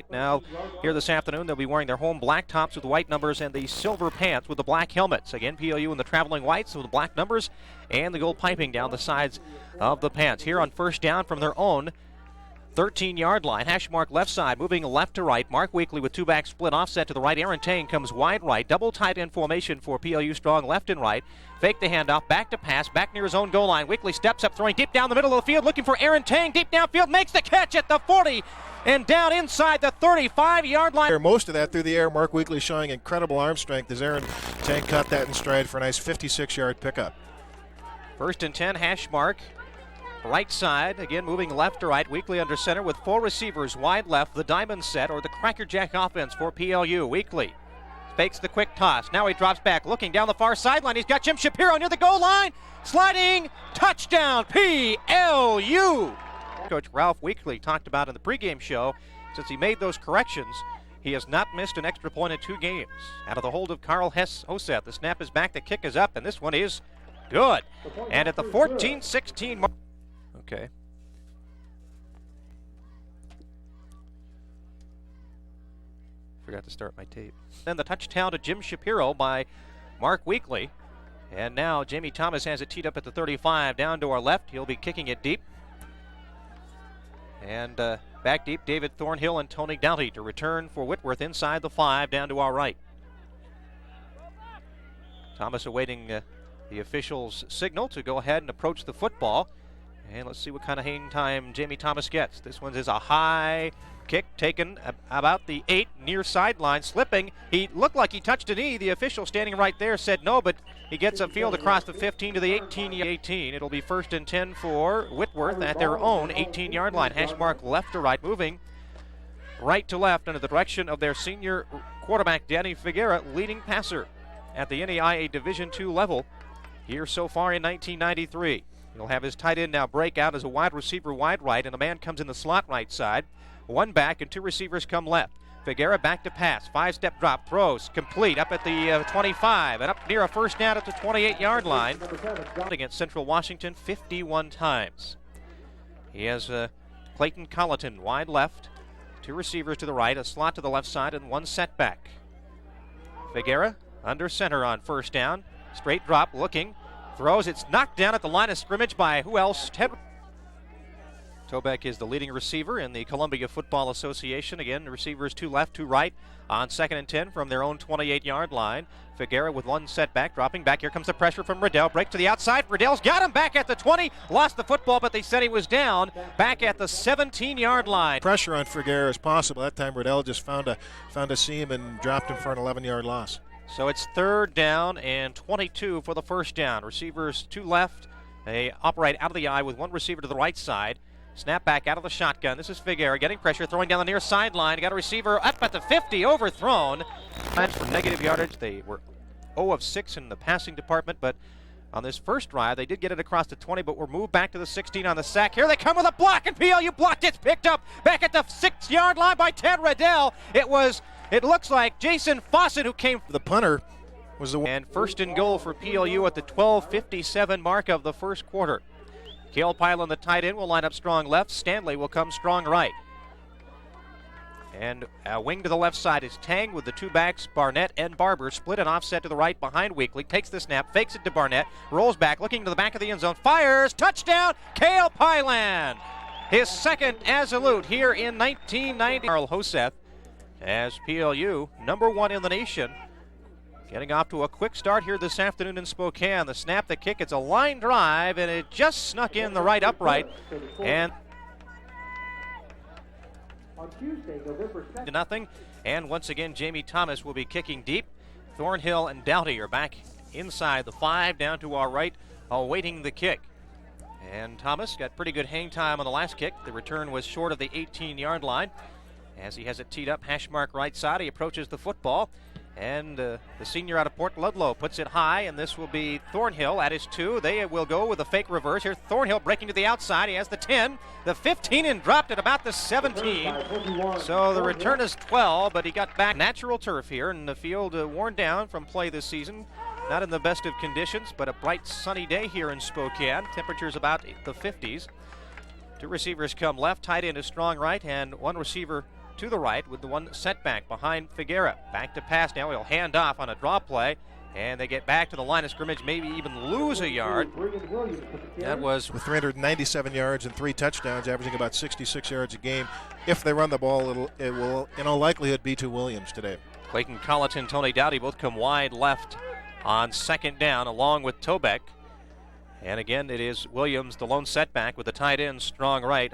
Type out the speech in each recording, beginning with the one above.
now here this afternoon. They'll be wearing their home black tops with the white numbers and the silver pants with the black helmets. Again, PLU in the traveling whites with the black numbers and the gold piping down the sides of the pants. Here on first down from their own 13-yard line. Hash mark left side, moving left to right. Mark Weekly with two-back split offset to the right. Aaron Tang comes wide right. Double tight end formation for PLU strong left and right. Fake the handoff, back to pass, back near his own goal line. Weekly steps up, throwing deep down the middle of the field, looking for Aaron Tang. Deep downfield, makes the catch at the 40 and down inside the 35-yard line. Most of that through the air. Mark Weekly showing incredible arm strength as Aaron Tang caught that in stride for a nice 56-yard pickup. First and 10, hash mark. Right side, again moving left to right. Weekly under center with four receivers wide left, the diamond set or the crackerjack offense for PLU. Weekly fakes the quick toss. Now he drops back, looking down the far sideline. He's got Jim Shapiro near the goal line. Sliding, touchdown, PLU. Coach Ralph Weekly talked about in the pregame show, since he made those corrections, he has not missed an extra point in 2 games. Out of the hold of Carl Hoseth, the snap is back, the kick is up, and this one is good. And at the 14-16 mark. Okay. Forgot to start my tape. Then the touchdown to Jim Shapiro by Mark Weekly. And now Jamie Thomas has it teed up at the 35 down to our left. He'll be kicking it deep. And back deep, David Thornhill and Tony Doughty to return for Whitworth inside the 5 down to our right. Thomas awaiting the official's signal to go ahead and approach the football. And let's see what kind of hang time Jamie Thomas gets. This one is a high kick taken about the 8 near sideline, slipping. He looked like he touched a knee. The official standing right there said no, but he gets upfield across the 15 to the 18. It'll be first and 10 for Whitworth at their own 18-yard line. Hash mark left to right, moving right to left under the direction of their senior quarterback, Danny Figuera, leading passer at the NAIA Division II level here so far in 1993. He'll have his tight end now break out as a wide receiver wide right, and a man comes in the slot right side. One back and 2 receivers come left. Figuera back to pass. 5-step drop, throws, complete up at the 25 and up near a first down at the 28-yard line. Against Central Washington 51 times. He has Clayton Colleton wide left, 2 receivers to the right, a slot to the left side, and 1 setback. Figuera under center on first down. Straight drop, looking. Throws, it's knocked down at the line of scrimmage by who else? Ted Tobeck is the leading receiver in the Columbia Football Association. Again, the receivers 2 left, 2 right on second and 10 from their own 28-yard line. Figuera with 1 setback, dropping back. Here comes the pressure from Riddell. Break to the outside. Riddell's got him back at the 20. Lost the football, but they said he was down. Back at the 17-yard line. Pressure on Figuera as possible. That time Riddell just found a seam and dropped him for an 11-yard loss. So it's third down and 22 for the first down. Receivers 2 left. They operate out of the eye with 1 receiver to the right side. Snap back out of the shotgun. This is Figuera getting pressure, throwing down the near sideline. Got a receiver up at the 50, overthrown. For negative yardage, they were 0 of 6 in the passing department, but on this first drive, they did get it across the 20, but were moved back to the 16 on the sack. Here they come with a block, and PLU blocked. It's picked up back at the 6-yard line by Ted Riddell. It looks like Jason Fawcett who came. The punter was the one. And first and goal for PLU at the 12:57 mark of the first quarter. Cale Pylon, the tight end, will line up strong left. Stanley will come strong right. And a wing to the left side is Tang with the 2 backs, Barnett and Barber. Split and offset to the right behind Weekly. Takes the snap, fakes it to Barnett, rolls back, looking to the back of the end zone, fires, touchdown, Cale Pylon. His second Azalute here in 1990. Carl Hoseth as PLU, number 1 in the nation, getting off to a quick start here this afternoon in Spokane. The snap, the kick, it's a line drive, and it just snuck in the right upright. And to nothing. And once again, Jamie Thomas will be kicking deep. Thornhill and Doughty are back inside the 5 down to our right, awaiting the kick. And Thomas got pretty good hang time on the last kick. The return was short of the 18-yard line. As he has it teed up, hash mark right side, he approaches the football. And the senior out of Port Ludlow puts it high, and this will be Thornhill at his 2. They will go with a fake reverse. Here's Thornhill breaking to the outside. He has the 10, the 15, and dropped at about the 17. So the return is 12, but he got back. Natural turf here, and the field worn down from play this season. Not in the best of conditions, but a bright sunny day here in Spokane. Temperatures about the 50s. 2 receivers come left, tight end is strong right, and 1 receiver to the right with the one setback behind Figuera. Back to pass now. He'll hand off on a draw play. And they get back to the line of scrimmage, maybe even lose a yard. That was with 397 yards and 3 touchdowns, averaging about 66 yards a game. If they run the ball, it will in all likelihood be to Williams today. Clayton Colleton, Tony Dowdy both come wide left on second down along with Tobeck. And again, it is Williams, the lone setback with the tight end, strong right.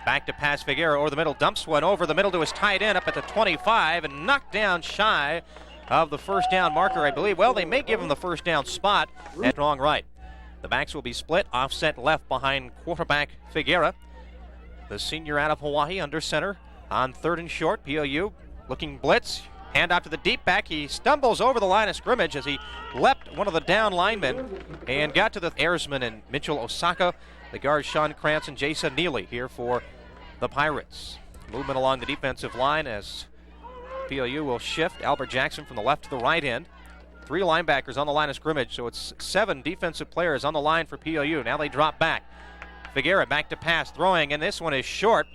Back to pass Figuera over the middle, dumps one over the middle to his tight end up at the 25 and knocked down shy of the first down marker, I believe. Well, they may give him the first down spot at strong right. The backs will be split, offset left behind quarterback Figuera. The senior out of Hawaii under center on 3rd and short. PLU looking blitz. Hand out to the deep back. He stumbles over the line of scrimmage as he leapt one of the down linemen and got to the Airsman and Mitchell Osaka. The guards Sean Krantz and Jason Neely here for the Pirates. Movement along the defensive line as PLU will shift Albert Jackson from the left to the right end. 3 linebackers on the line of scrimmage, so it's 7 defensive players on the line for PLU. Now they drop back. Figuera back to pass, throwing, and this one is short.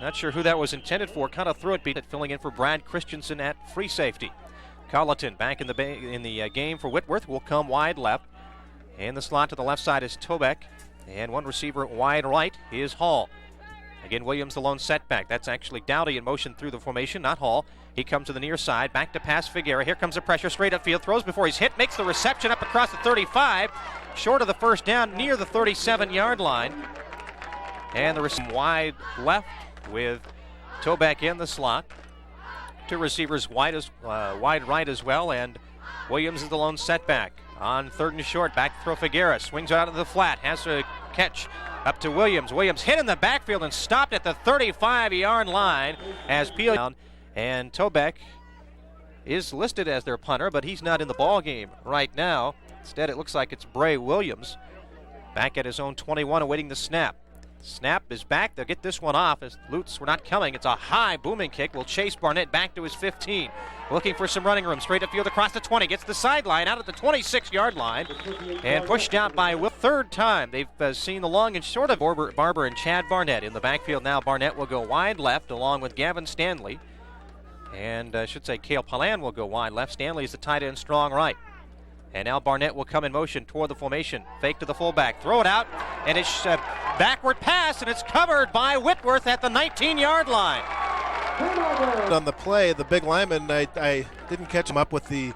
Not sure who that was intended for. Kind of threw it, filling in for Brad Christensen at free safety. Colleton back in the game for Whitworth will come wide left. In the slot to the left side is Tobeck, and one receiver wide right is Hall. Again, Williams the lone setback. That's actually Dowdy in motion through the formation, not Hall. He comes to the near side, back to pass Figuera. Here comes the pressure, straight upfield, throws before he's hit, makes the reception up across the 35, short of the first down, near the 37-yard line. And the receiver wide left with Tobeck in the slot. 2 receivers wide right as well, and Williams is the lone setback. On 3rd and short, back throw Figuera, swings out into the flat, has to catch up to Williams. Williams hit in the backfield and stopped at the 35-yard line as PLU. And Tobeck is listed as their punter, but he's not in the ball game right now. Instead, it looks like it's Bray Williams back at his own 21 awaiting the snap. Snap is back. They'll get this one off as Lutz were not coming. It's a high booming kick. Will chase Barnett back to his 15. Looking for some running room. Straight upfield across the 20. Gets the sideline out at the 26-yard line and pushed out by Will. 3rd time they've seen the long and short of Barber and Chad Barnett in the backfield. Now Barnett will go wide left along with Gavin Stanley. And I should say Cale Palan will go wide left. Stanley is the tight end, strong right. And now Barnett will come in motion toward the formation. Fake to the fullback. Throw it out. And it's a backward pass, and it's covered by Whitworth at the 19-yard line. On the play, the big lineman, I didn't catch him up with the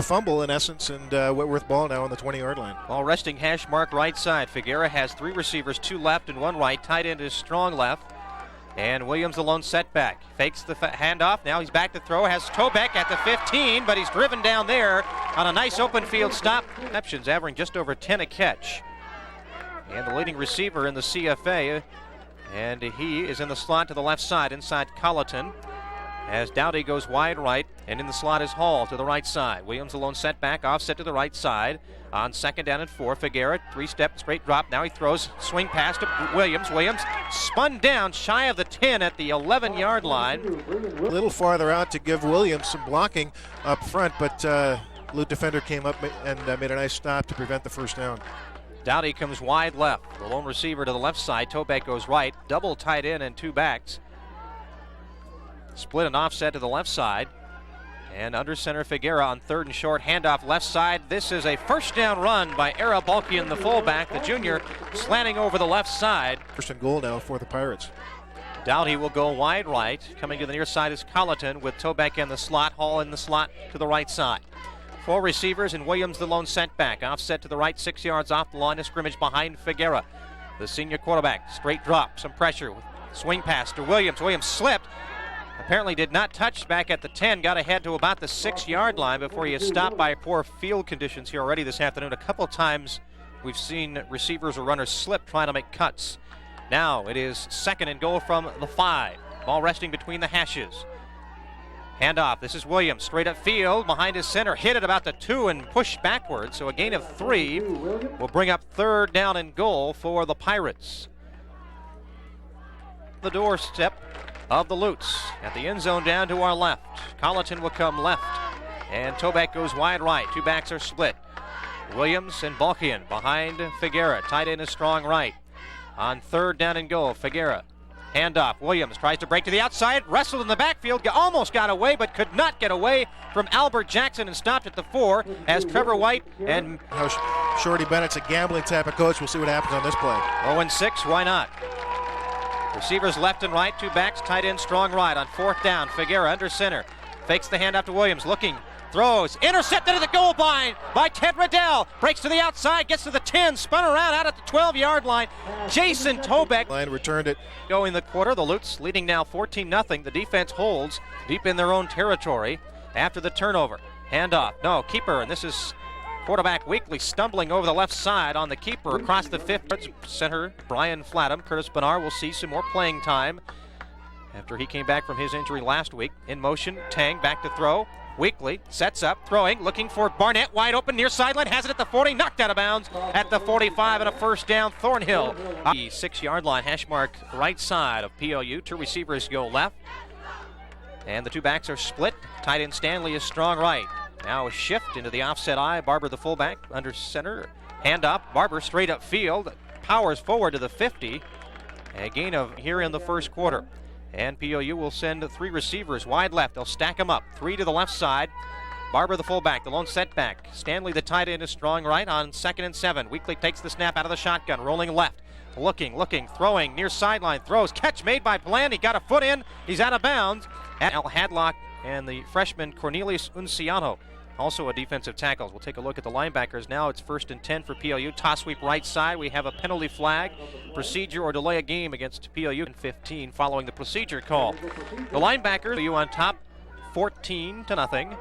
fumble, in essence, and Whitworth ball now on the 20-yard line. Ball resting hash mark right side. Figuera has 3 receivers, 2 left and 1 right. Tight end is strong left. And Williams the lone setback. Fakes the handoff. Now he's back to throw. Has Tobeck at the 15, but he's driven down there on a nice open field stop. Receptions averaging just over 10 a catch. And the leading receiver in the CFA. And he is in the slot to the left side inside Colleton. As Dowdy goes wide right, and in the slot is Hall to the right side. Williams the lone setback, offset to the right side. On 2nd down and 4, Figuera, 3-step, straight drop. Now he throws, swing pass to Williams. Williams spun down shy of the 10 at the 11-yard line. A little farther out to give Williams some blocking up front, but blue defender came up and made a nice stop to prevent the first down. Dowdy comes wide left. The lone receiver to the left side. Tobeck goes right. Double tight end and 2 backs. Split and offset to the left side. And under center Figuera on 3rd and short. Handoff left side. This is a first down run by Era Balkian, the fullback, the junior, slanting over the left side. 1st and goal now for the Pirates. Dowdy will go wide right. Coming to the near side is Colleton with Tobeck in the slot. Hall in the slot to the right side. 4 receivers and Williams the lone setback. Offset to the right, 6 yards off the line of scrimmage behind Figuera. The senior quarterback. Straight drop. Some pressure. Swing pass to Williams. Williams slipped. Apparently did not touch back at the 10, got ahead to about the 6-yard line before he is stopped by poor field conditions here already this afternoon. A couple times we've seen receivers or runners slip trying to make cuts. Now it is 2nd and goal from the 5. Ball resting between the hashes. Handoff, this is Williams, straight up field, behind his center, hit at about the 2 and pushed backwards, so a gain of 3 will bring up 3rd down and goal for the Pirates. The doorstep of the Lutz at the end zone down to our left. Colleton will come left, and Tobeck goes wide right. 2 backs are split. Williams and Balkian behind Figuera. Tight end is strong right. On 3rd down and goal, Figuera Handoff. Williams tries to break to the outside, wrestled in the backfield, almost got away, but could not get away from Albert Jackson and stopped at the 4 as Trevor White and Shorty Bennett's a gambling type of coach. We'll see what happens on this play. 0-6, why not? Receivers left and right, two backs, tight end strong right on 4th down. Figuera under center, fakes the handoff to Williams, looking, throws, intercepted at the goal line by Ted Riddell. Breaks to the outside, gets to the 10, spun around out at the 12-yard line. Jason Tobeck Line returned it. going the quarter. The Lutes leading now 14-0. The defense holds deep in their own territory after the turnover. Handoff, no, keeper, and this is quarterback Weekly stumbling over the left side on the keeper across the 5th. Center Brian Flatham. Curtis Bernard will see some more playing time after he came back from his injury last week. In motion, Tang back to throw. Weekly sets up, throwing, looking for Barnett, wide open near sideline, has it at the 40, knocked out of bounds at the 45 and a first down. Thornhill, the 6-yard line, hash mark right side of PLU. Two receivers go left, and the two backs are split. Tight end Stanley is strong right. Now a shift into the offset eye. Barber, the fullback, under center. Handoff, Barber straight up field, powers forward to the 50. A gain of here in the first quarter. And PLU will send 3 receivers wide left. They'll stack them up. 3 to the left side. Barber, the fullback, the lone setback. Stanley, the tight end, is strong right on 2nd and 7. Weekly takes the snap out of the shotgun, rolling left. Looking, throwing, near sideline, throws. Catch made by Palan. He got a foot in. He's out of bounds. Al Hadlock and the freshman Cornelius Unciano, also a defensive tackle. We'll take a look at the linebackers now. It's 1st and 10 for PLU. Toss sweep right side. We have a penalty flag, procedure or delay a game against PLU in 15 following the procedure call. The linebackers, PLU on top, 14-0.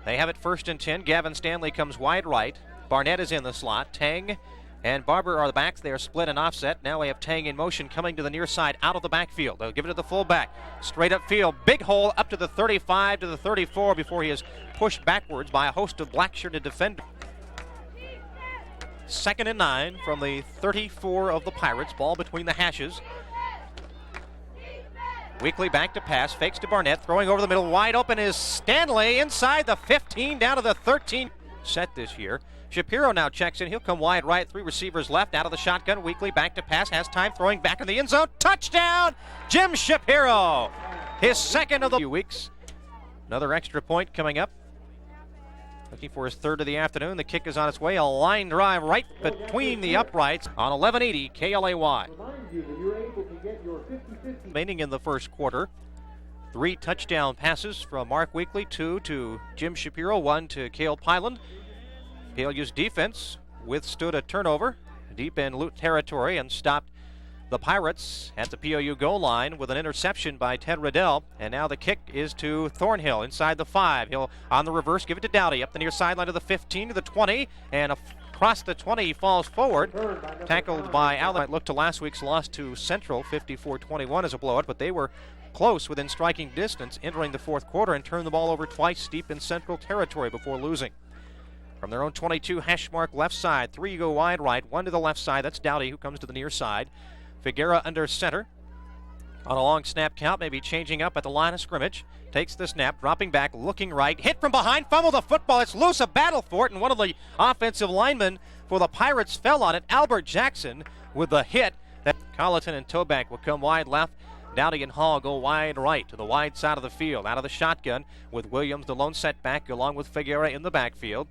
They have it 1st and 10. Gavin Stanley comes wide right. Barnett is in the slot. Tang and Barber are the backs. They are split and offset. Now we have Tang in motion coming to the near side out of the backfield. They'll give it to the fullback. Straight up field. Big hole up to the 35 to the 34 before he is pushed backwards by a host of black-shirted defenders. 2nd and 9 from the 34 of the Pirates. Ball between the hashes. Weekly back to pass. Fakes to Barnett. Throwing over the middle. Wide open is Stanley inside the 15 down to the 13. Set this year. Shapiro now checks in. He'll come wide right. 3 receivers left out of the shotgun. Weekly back to pass. Has time. Throwing back in the end zone. Touchdown! Jim Shapiro. His 2nd of the few weeks. Another extra point coming up. Looking for his 3rd of the afternoon. The kick is on its way. A line drive right between the uprights on 1180 KLAY. Remaining in the first quarter. 3 touchdown passes from Mark Weekly. 2 to Jim Shapiro. 1 to Cale Pyland. PLU's defense withstood a turnover deep in Lute territory and stopped the Pirates at the PLU goal line with an interception by Ted Riddell. And now the kick is to Thornhill inside the 5. He'll, on the reverse, give it to Dowdy up the near sideline to the 15 to the 20. And across the 20, he falls forward. Tackled by Allen. Look to last week's loss to Central, 54-21 as a blowout, but they were close within striking distance entering the fourth quarter and turned the ball over twice deep in Central territory before losing. From their own 22, hash mark left side. 3 go wide right, 1 to the left side. That's Dowdy who comes to the near side. Figuera under center. On a long snap count, maybe changing up at the line of scrimmage. Takes the snap, dropping back, looking right. Hit from behind, fumble the football. It's loose, a battle for it, and one of the offensive linemen for the Pirates fell on it. Albert Jackson with the hit. That Colleton and Toback will come wide left. Dowdy and Hall go wide right to the wide side of the field. Out of the shotgun with Williams, the lone setback, along with Figuera in the backfield.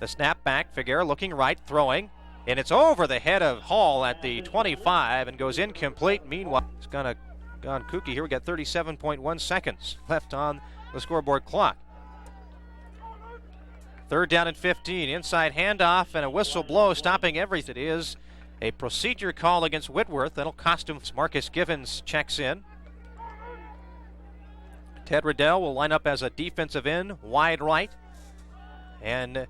The snap back, Figuera looking right, throwing, and it's over the head of Hall at the 25 and goes incomplete. Meanwhile, it's gone kooky here. We got 37.1 seconds left on the scoreboard clock. 3rd down and 15. Inside handoff and a whistle blow stopping everything. It is a procedure call against Whitworth. That'll cost him. Marcus Givens checks in. Ted Riddell will line up as a defensive end, wide right. And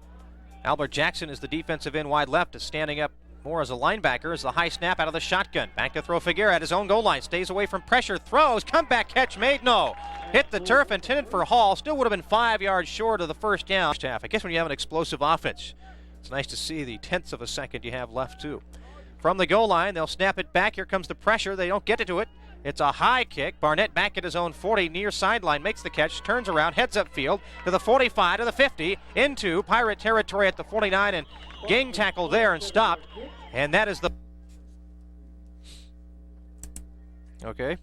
Albert Jackson is the defensive end wide left, is standing up more as a linebacker as the high snap out of the shotgun. Back to throw Figuera at his own goal line. Stays away from pressure, throws, comeback catch made, no. Hit the turf, intended for Hall. Still would have been 5 yards short of the first down. I guess when you have an explosive offense, it's nice to see the tenths of a second you have left too. From the goal line, they'll snap it back. Here comes the pressure. They don't get to it. It's a high kick. Barnett back at his own 40, near sideline, makes the catch, turns around, heads up field to the 45, to the 50, into Pirate territory at the 49, and gang tackle there and stopped. And that is the... Okay,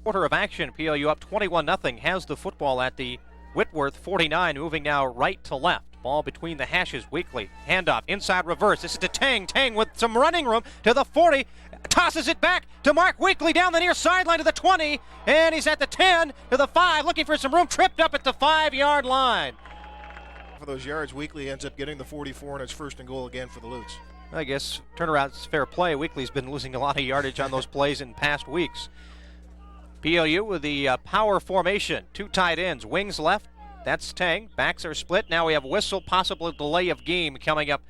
Quarter of action, PLU up 21-0, has the football at the Whitworth 49, moving now right to left. Ball between the hashes, Weekly. Handoff, inside reverse. This is to Tang. Tang with some running room to the 40. Tosses it back to Mark Weekly down the near sideline to the 20. And he's at the 10 to the 5, looking for some room. Tripped up at the 5-yard line. For those yards, Weekly ends up getting the 44, and it's 1st and goal again for the Lutes. I guess turnaround's fair play. Weekly's been losing a lot of yardage on those plays in past weeks. PLU with the power formation. 2 tight ends. Wings left. That's Tang. Backs are split. Now we have whistle, possible delay of game coming up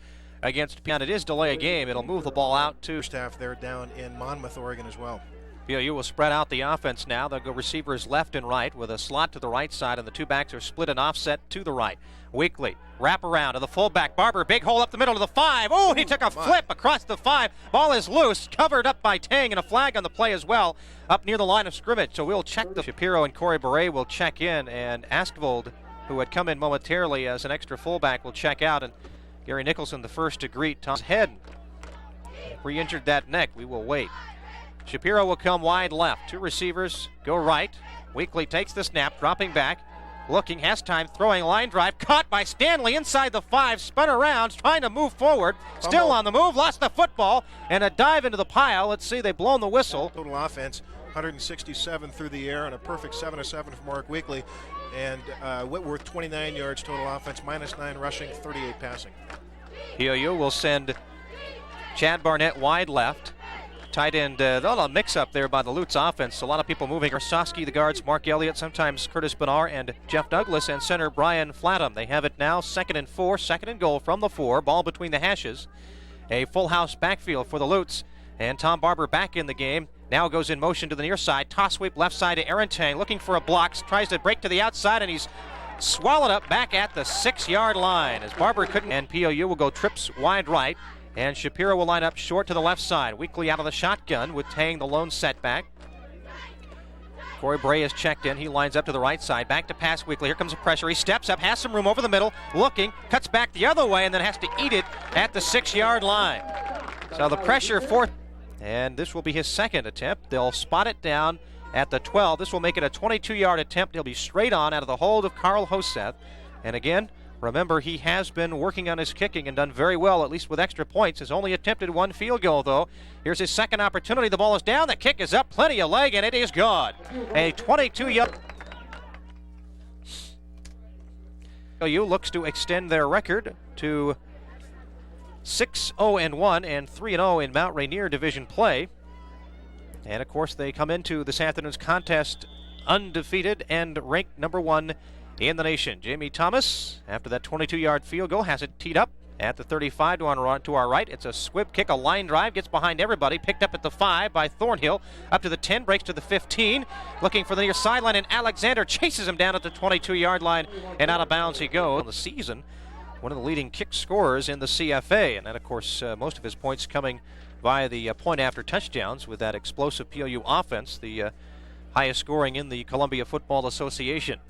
against Pion. It is delay of game. It'll move the ball out to first half there down in Monmouth, Oregon as well. PLU will spread out the offense now. They'll go receivers left and right with a slot to the right side, and the 2 backs are split and offset to the right. Weekly, wrap around to the fullback. Barber, big hole up the middle to the 5. Oh, he took a flip across the 5. Ball is loose, covered up by Tang, and a flag on the play as well, up near the line of scrimmage. So we'll check. Shapiro and Corey Beret will check in, and Askvold, who had come in momentarily as an extra fullback, will check out, and Gary Nicholson the first to greet Tom's head. Re-injured that neck. We will wait. Shapiro will come wide left. 2 receivers go right. Weekly takes the snap, dropping back. Looking, has time, throwing line drive. Caught by Stanley inside the 5. Spun around, trying to move forward. Still on the move, lost the football. And a dive into the pile. Let's see, they've blown the whistle. Total offense, 167 through the air and a perfect 7-7 from Mark Weekly. And Whitworth, 29 yards total offense, -9 rushing, 38 passing. PLU will send Chad Barnett wide left. Tight end, a mix-up there by the Lutes offense. A lot of people moving. Orsosky, the guards, Mark Elliott, sometimes Curtis Benar, and Jeff Douglas, and center Brian Flatham. They have it now, 2nd and 4, 2nd and goal from the 4. Ball between the hashes. A full house backfield for the Lutes. And Tom Barber back in the game. Now goes in motion to the near side. Toss sweep left side to Aaron Tang, looking for a block. Tries to break to the outside, and he's swallowed up back at the 6-yard line. As Barber couldn't, and PLU will go trips wide right. And Shapiro will line up short to the left side. Weekly out of the shotgun with Tang the lone setback. Corey Bray is checked in. He lines up to the right side. Back to pass Weekly. Here comes the pressure. He steps up, has some room over the middle, looking, cuts back the other way, and then has to eat it at the 6-yard line. So the pressure fourth, and this will be his 2nd attempt. They'll spot it down at the 12. This will make it a 22-yard attempt. He'll be straight on out of the hold of Carl Hoseth. And again, remember, he has been working on his kicking and done very well, at least with extra points. Has only attempted 1 field goal, though. Here's his 2nd opportunity. The ball is down. The kick is up. Plenty of leg, and it is good. A 22-yard. PLU looks to extend their record to 6-0-1 and 3-0 in Mount Rainier Division play. And, of course, they come into this afternoon's contest undefeated and ranked number 1 in the nation. Jamie Thomas, after that 22-yard field goal, has it teed up at the 35 to our right. It's a squib kick, a line drive, gets behind everybody, picked up at the 5 by Thornhill, up to the 10, breaks to the 15, looking for the near sideline, and Alexander chases him down at the 22-yard line, and out of bounds he goes. In the season, one of the leading kick scorers in the CFA, and then, of course, most of his points coming via the point-after touchdowns with that explosive PLU offense, the highest scoring in the Columbia Football Association.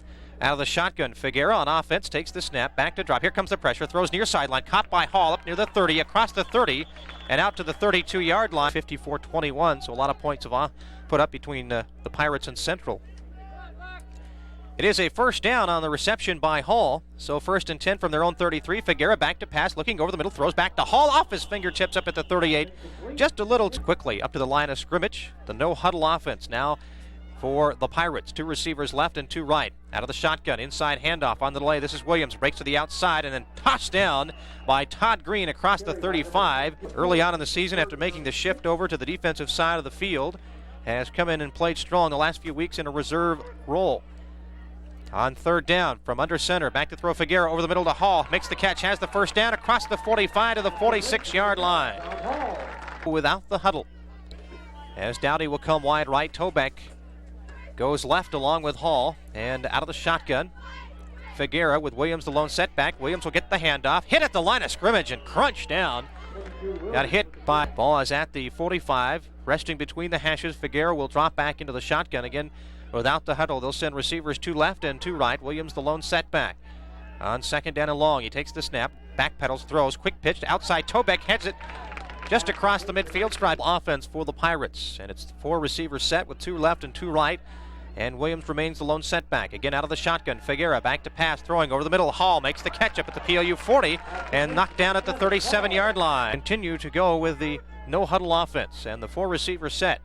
Out of the shotgun, Figueroa on offense takes the snap, back to drop. Here comes the pressure, throws near sideline, caught by Hall up near the 30, across the 30, and out to the 32-yard line. 54-21, so a lot of points have put up between the Pirates and Central. It is a first down on the reception by Hall, so 1st and 10 from their own 33. Figueroa back to pass, looking over the middle, throws back to Hall, off his fingertips up at the 38. Just a little too quickly up to the line of scrimmage. The no-huddle offense now for the Pirates. 2 receivers left and 2 right. Out of the shotgun, inside handoff on the delay. This is Williams, breaks to the outside and then tossed down by Todd Green across the 35. Early on in the season, after making the shift over to the defensive side of the field, has come in and played strong the last few weeks in a reserve role. On 3rd down, from under center, back to throw Figueroa over the middle to Hall. Makes the catch, has the first down across the 45 to the 46-yard line. Without the huddle. As Dowdy will come wide right, Tobeck goes left along with Hall, and out of the shotgun, Figueroa with Williams the lone setback. Williams will get the handoff, hit at the line of scrimmage and crunch down. Got hit by, ball is at the 45, resting between the hashes. Figueroa will drop back into the shotgun again. Without the huddle, they'll send receivers 2 left and 2 right. Williams the lone setback. On 2nd down and long, he takes the snap, backpedals, throws, quick pitch to outside. Tobeck heads it just across the midfield stripe. Offense for the Pirates, and it's 4 receivers set with 2 left and 2 right. And Williams remains the lone setback. Again out of the shotgun. Figuera back to pass, throwing over the middle. Hall makes the catch up at the PLU 40 and knocked down at the 37-yard line. Continue to go with the no-huddle offense and the 4 receivers set.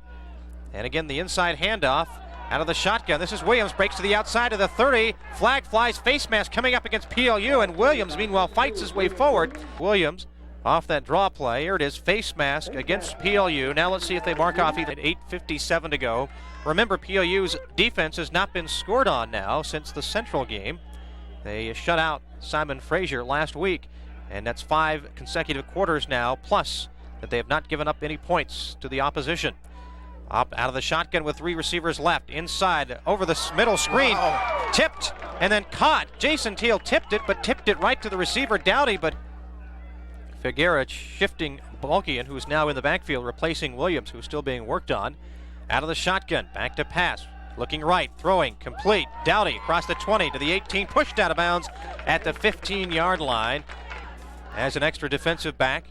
And again, the inside handoff out of the shotgun. This is Williams, breaks to the outside of the 30. Flag flies, face mask coming up against PLU, and Williams, meanwhile, fights his way forward. Williams off that draw play. Here it is, face mask against PLU. Now let's see if they mark off either. 8:57 to go. Remember, PLU's defense has not been scored on now since the Central game. They shut out Simon Frazier last week, and that's 5 consecutive quarters now, plus that they have not given up any points to the opposition. Up out of the shotgun with 3 receivers left. Inside, over the middle screen. Wow. Tipped and then caught. Jason Teal tipped it, but tipped it right to the receiver, Dowdy. But Figuera shifting Balkian, who's now in the backfield, replacing Williams, who's still being worked on. Out of the shotgun, back to pass. Looking right, throwing, complete. Dowdy across the 20 to the 18, pushed out of bounds at the 15-yard line. As an extra defensive back,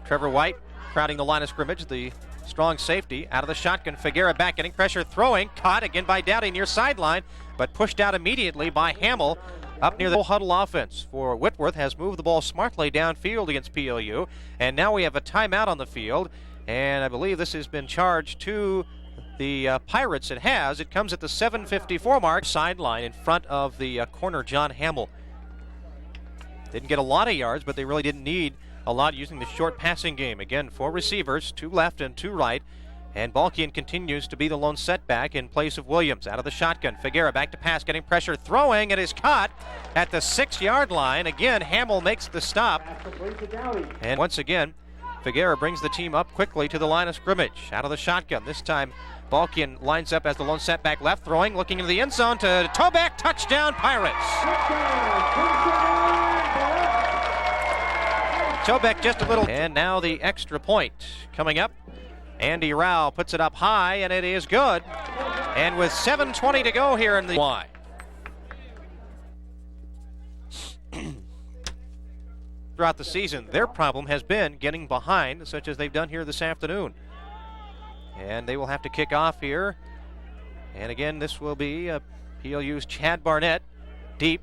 Trevor White crowding the line of scrimmage, the strong safety. Out of the shotgun, Figuera back, getting pressure, throwing, caught again by Dowdy near sideline, but pushed out immediately by Hamill up near the huddle offense for Whitworth. Has moved the ball smartly downfield against PLU, and now we have a timeout on the field, and I believe this has been charged to the Pirates. It has. It comes at the 7:54 mark. Sideline in front of the corner, John Hamill. Didn't get a lot of yards, but they really didn't need a lot using the short passing game. Again, 4 receivers, 2 left and 2 right. And Balkian continues to be the lone setback in place of Williams. Out of the shotgun, Figuera back to pass, getting pressure, throwing. It is caught at the 6-yard line. Again, Hamill makes the stop. And once again, Figuera brings the team up quickly to the line of scrimmage. Out of the shotgun, this time Balkian lines up as the lone setback left, throwing, looking into the end zone to Toback. Touchdown, Pirates. Toback just a little. And now the extra point coming up. Andy Rao puts it up high, and it is good. And with 7:20 to go here in the Y. Throughout the season, their problem has been getting behind, such as they've done here this afternoon. And they will have to kick off here. And again, this will be PLU's Chad Barnett, deep.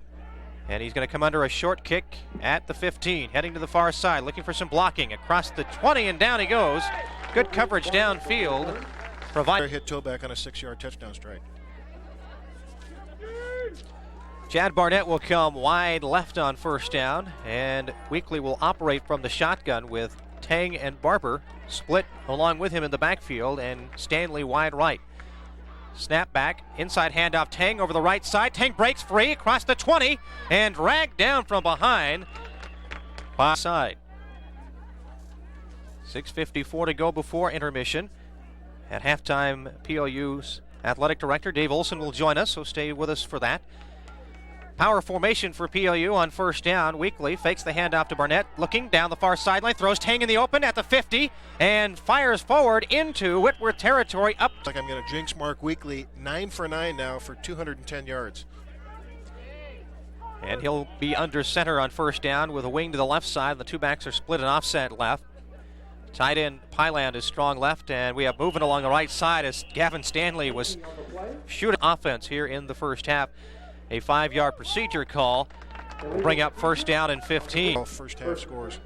And he's going to come under a short kick at the 15, heading to the far side, looking for some blocking across the 20, and down he goes. Good coverage downfield. Hit Toback on a 6-yard touchdown strike. Chad Barnett will come wide left on first down, and Weekly will operate from the shotgun with Tang and Barber split along with him in the backfield, and Stanley wide right. Snap back, inside handoff, Tang over the right side. Tang breaks free across the 20 and dragged down from behind by side. 6:54 to go before intermission. At halftime, PLU's athletic director Dave Olson will join us, so stay with us for that. Power formation for PLU on first down. Weekly fakes the handoff to Barnett, looking down the far sideline, throws Tang in the open at the 50, and fires forward into Whitworth territory. Up. Like I'm going to jinx Mark Weekly, 9 for 9 now for 210 yards. And he'll be under center on first down with a wing to the left side. The 2 backs are split and offset left. Tight end Pyland is strong left, and we have moving along the right side as Gavin Stanley was shooting offense here in the first half. A 5-yard procedure call will bring up first down and 15. First half scores.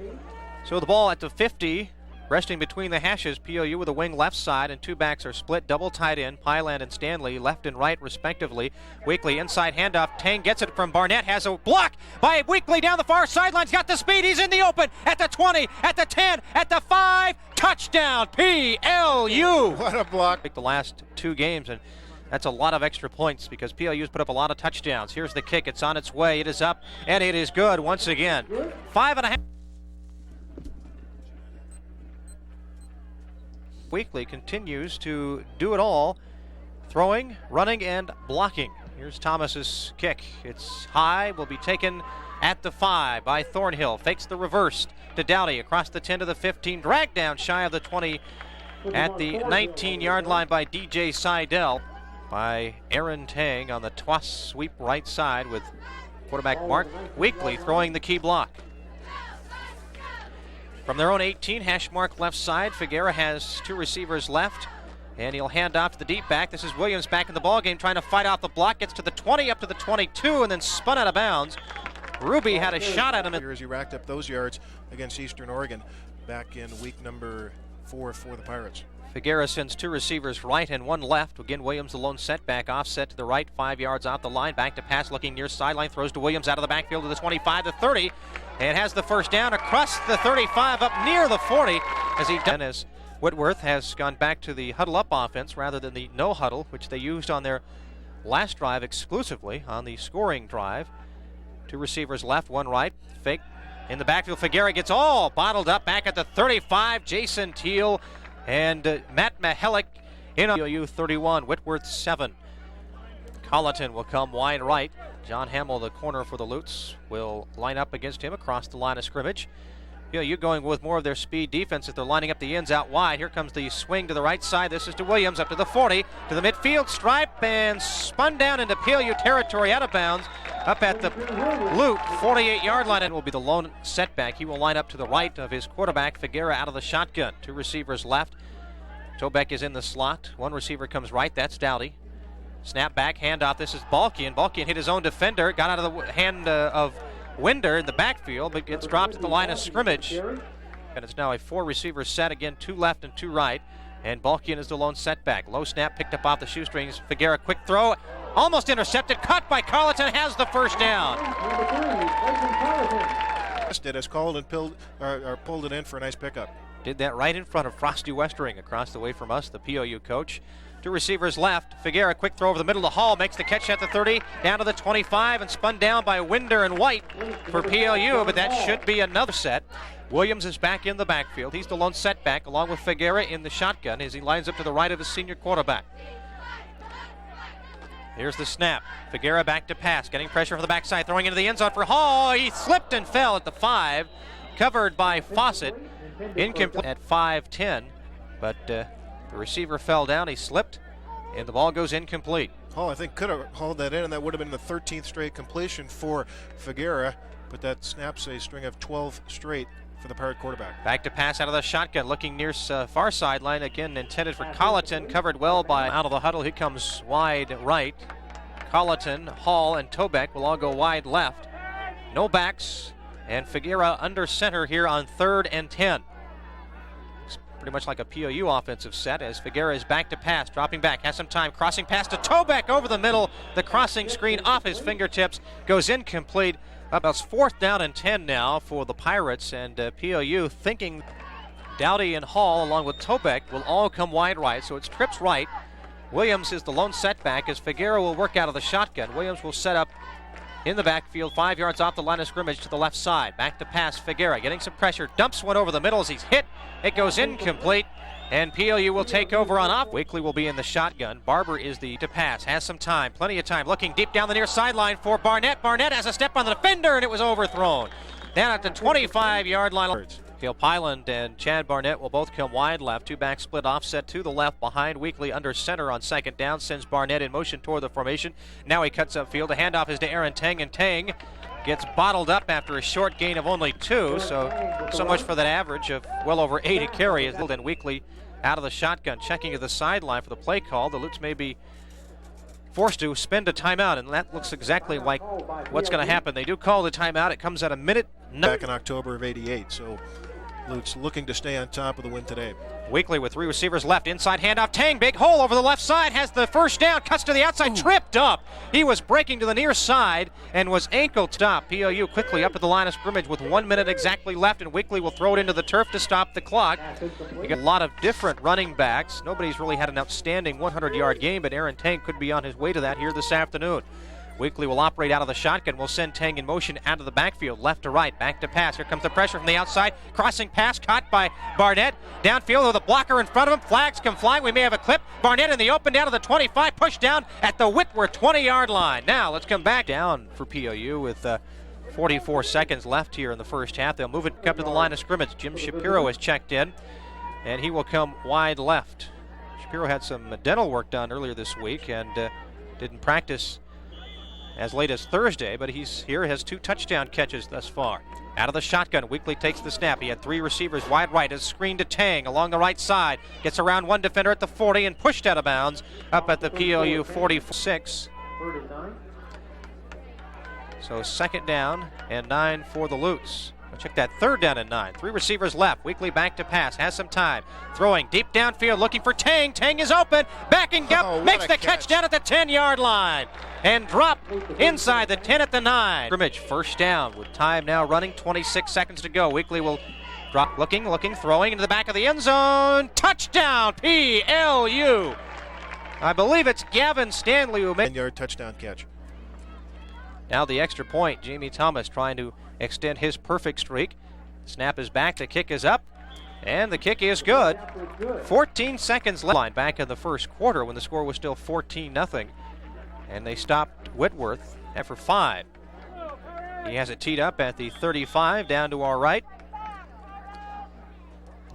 So the ball at the 50, resting between the hashes. PLU with a wing left side, and 2 backs are split, double tight end, Pyland and Stanley, left and right respectively. Weekly inside handoff. Tang gets it from Barnett, has a block by Weekly down the far sideline. He's got the speed, he's in the open at the 20, at the 10, at the 5. Touchdown, PLU. What a block. The last 2 games, and that's a lot of extra points because PLU's put up a lot of touchdowns. Here's the kick. It's on its way. It is up, and it is good once again. 5.5. Weekly continues to do it all, throwing, running, and blocking. Here's Thomas's kick. It's high, will be taken at the 5 by Thornhill. Fakes the reverse to Dowdy across the 10 to the 15. Dragged down shy of the 20 at the 19-yard line by DJ Seidel. By Aaron Tang on the toss sweep right side with quarterback Mark Weekly throwing the key block. From their own 18, hash mark left side, Figueroa has two receivers left, and he'll hand off to the deep back. This is Williams back in the ballgame, trying to fight off the block, gets to the 20, up to the 22, and then spun out of bounds. Ruby had a shot at him. As he racked up those yards against Eastern Oregon back in week number 4 for the Pirates. Figueroa sends two receivers right and one left. Again, Williams the lone setback, offset to the right, 5 yards out the line. Back to pass, looking near sideline, throws to Williams out of the backfield to the 25, the 30, and has the first down across the 35 up near the 40 as he done. As Whitworth has gone back to the huddle up offense rather than the no huddle, which they used on their last drive exclusively on the scoring drive. Two receivers left, one right, fake in the backfield. Figueroa gets all bottled up back at the 35. Jason Teal and Matt Mahalik in PLU 31, Whitworth 7. Colleton will come wide right. John Hamill, the corner for the Lutes, will line up against him across the line of scrimmage. PLU going with more of their speed defense as they're lining up the ends out wide. Here comes the swing to the right side. This is to Williams up to the 40, to the midfield stripe, and spun down into PLU territory out of bounds up at the Lute 48-yard line, and will be the lone setback. He will line up to the right of his quarterback, Figueroa, out of the shotgun. Two receivers left. Tobeck is in the slot. One receiver comes right. That's Dowdy. Snap back, handoff. This is Balkian. Balkian hit his own defender. Got out of the hand of Winder in the backfield, but gets dropped at the line of scrimmage. And it's now a four-receiver set. Again, two left and two right. And Balkian is the lone setback. Low snap picked up off the shoestrings. Figueroa, quick throw. Almost intercepted. Caught by Colleton. Has the first down. It has called and pulled it in for a nice pickup. Did that right in front of Frosty Westering across the way from us, the PLU coach. Two receivers left. Figueroa, quick throw over the middle of the Hall, makes the catch at the 30, down to the 25, and spun down by Winder and White for PLU, but that should be another set. Williams is back in the backfield. He's the lone setback, along with Figueroa in the shotgun as he lines up to the right of his senior quarterback. Here's the snap. Figueroa back to pass, getting pressure from the backside, throwing into the end zone for Hall. He slipped and fell at the 5, covered by Fawcett. Incomplete at 5-10, but the receiver fell down, he slipped, and the ball goes incomplete. Hall, I think, could have hauled that in, and that would have been the 13th straight completion for Figueroa, but that snaps a string of 12 straight for the Pirate quarterback. Back to pass out of the shotgun, looking near far sideline, again intended for Colleton, covered well by out of the huddle. He comes wide right. Colleton, Hall, and Tobeck will all go wide left. No backs. And Figueroa under center here on 3rd and 10. It's pretty much like a PLU offensive set as Figueroa is back to pass, dropping back, has some time, crossing pass to Tobeck over the middle. The crossing screen off his fingertips goes incomplete. About 4th down and 10 now for the Pirates, and PLU thinking Dowdy and Hall along with Tobeck will all come wide right, so it's trips right. Williams is the lone setback as Figueroa will work out of the shotgun. Williams will set up in the backfield, 5 yards off the line of scrimmage to the left side. Back to pass, Figueroa getting some pressure, dumps one over the middle as he's hit. It goes incomplete, and PLU will take over on off. Wakely will be in the shotgun. Barber is the to pass, has some time, plenty of time, looking deep down the near sideline for Barnett. Barnett has a step on the defender, and it was overthrown. Down at the 25-yard line. Cale Pyland and Chad Barnett will both come wide left. Two back split offset to the left behind. Wakely under center on 2nd down. Sends Barnett in motion toward the formation. Now he cuts upfield. The handoff is to Aaron Tang, and Tang gets bottled up after a short gain of only 2. So much for that average of well over 8 a carry. Is then Wakely out of the shotgun, checking to the sideline for the play call. The Lutes may be forced to spend a timeout, and that looks exactly like what's going to happen. They do call the timeout. It comes at a minute. Back in October of '88, so Lutes looking to stay on top of the win today. Wakely with 3 receivers left. Inside handoff. Tang, big hole over the left side. Has the first down. Cuts to the outside. Tripped up. He was breaking to the near side and was ankle stopped. PLU quickly up at the line of scrimmage with 1 minute exactly left, and Wakely will throw it into the turf to stop the clock. We got a lot of different running backs. Nobody's really had an outstanding 100-yard game, but Aaron Tang could be on his way to that here this afternoon. Wakely will operate out of the shotgun. Will send Tang in motion out of the backfield, left to right, back to pass. Here comes the pressure from the outside. Crossing pass caught by Barnett. Downfield with a blocker in front of him. Flags come flying. We may have a clip. Barnett in the open down to the 25. Pushed down at the Whitworth 20-yard line. Now let's come back down for PLU with 44 seconds left here in the first half. They'll move it up to the line of scrimmage. Jim Shapiro has checked in, and he will come wide left. Shapiro had some dental work done earlier this week and didn't practice as late as Thursday, but he's here, has 2 touchdown catches thus far. Out of the shotgun, Weekly takes the snap. He had 3 receivers wide right. His screen to Tang along the right side. Gets around 1 defender at the 40 and pushed out of bounds up at the PLU 46. So 2nd down and 9 for the Lutes. We'll check that 3rd down and 9. 3 receivers left. Weekly back to pass. Has some time. Throwing deep downfield, looking for Tang. Tang is open. Backing up. Makes the catch down at the 10-yard line. And drop inside the 10 at the 9. Scrimmage, 1st down with time now running. 26 seconds to go. Weekly will drop, looking, throwing into the back of the end zone. Touchdown, PLU. I believe it's Gavin Stanley who made 10-yard touchdown catch. Now the extra point. Jamie Thomas trying to extend his perfect streak. Snap is back, the kick is up, and the kick is good. 14 seconds left. Line back in the 1st quarter when the score was still 14-0, and they stopped Whitworth after 5. He has it teed up at the 35 down to our right.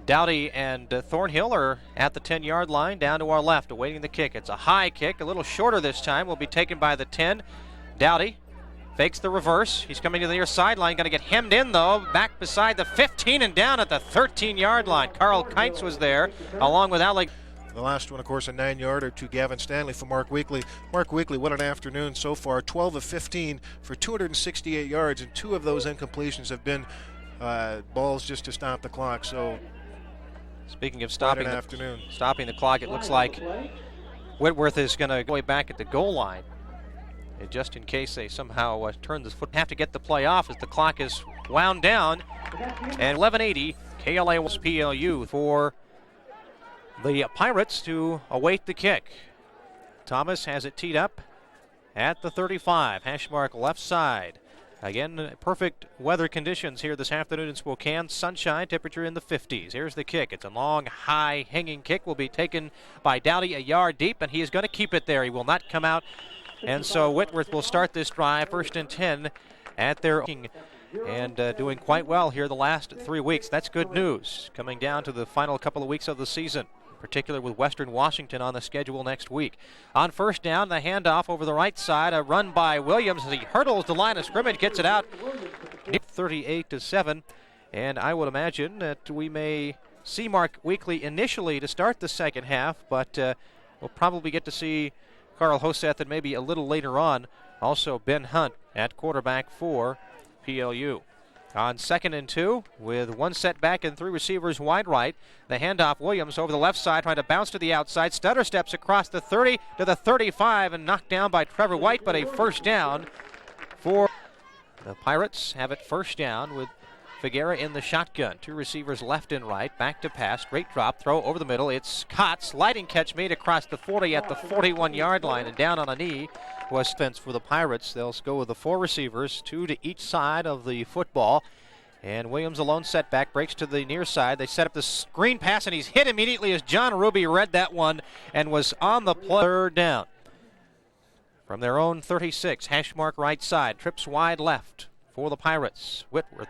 Dowdy and Thornhill are at the 10-yard line down to our left awaiting the kick. It's a high kick, a little shorter this time, will be taken by the 10. Dowdy fakes the reverse. He's coming to the near sideline. Going to get hemmed in, though. Back beside the 15 and down at the 13-yard line. Carl Kites was there, along with Alec. The last one, of course, a 9-yarder to Gavin Stanley for Mark Weekly. Mark Weekly, what an afternoon so far. 12 of 15 for 268 yards, and 2 of those incompletions have been balls just to stop the clock. So, speaking of stopping the clock, it looks like Whitworth is going to go way back at the goal line. And just in case they somehow turn this foot, have to get the play off as the clock is wound down. And 11:80, KLA was PLU for the Pirates to await the kick. Thomas has it teed up at the 35, hash mark left side. Again, perfect weather conditions here this afternoon in Spokane. Sunshine, temperature in the 50s. Here's the kick. It's a long, high, hanging kick. Will be taken by Dowdy a yard deep, and he is going to keep it there. He will not come out. And so Whitworth will start this drive, 1st and 10 at their and doing quite well here the last 3 weeks. That's good news coming down to the final couple of weeks of the season, particularly with Western Washington on the schedule next week. On 1st down, the handoff over the right side, a run by Williams as he hurdles the line of scrimmage, gets it out 38-7. And I would imagine that we may see Mark Weekly initially to start the 2nd half, but we'll probably get to see Carl Hoseth and maybe a little later on also Ben Hunt at quarterback for PLU. On 2nd and 2 with 1 set back and 3 receivers wide right. The handoff, Williams over the left side trying to bounce to the outside. Stutter steps across the 30 to the 35 and knocked down by Trevor White, but a 1st down for the Pirates. Have it 1st down with Figuera in the shotgun. 2 receivers left and right. Back to pass. Straight drop. Throw over the middle. It's caught. Sliding catch made across the 40 at the 41-yard line. And down on a knee was fence for the Pirates. They'll go with the 4 receivers, 2 to each side of the football. And Williams alone setback. Breaks to the near side. They set up the screen pass, and he's hit immediately as John Ruby read that one and was on the play. 3rd down. From their own 36. Hash mark right side. Trips wide left for the Pirates. Whitworth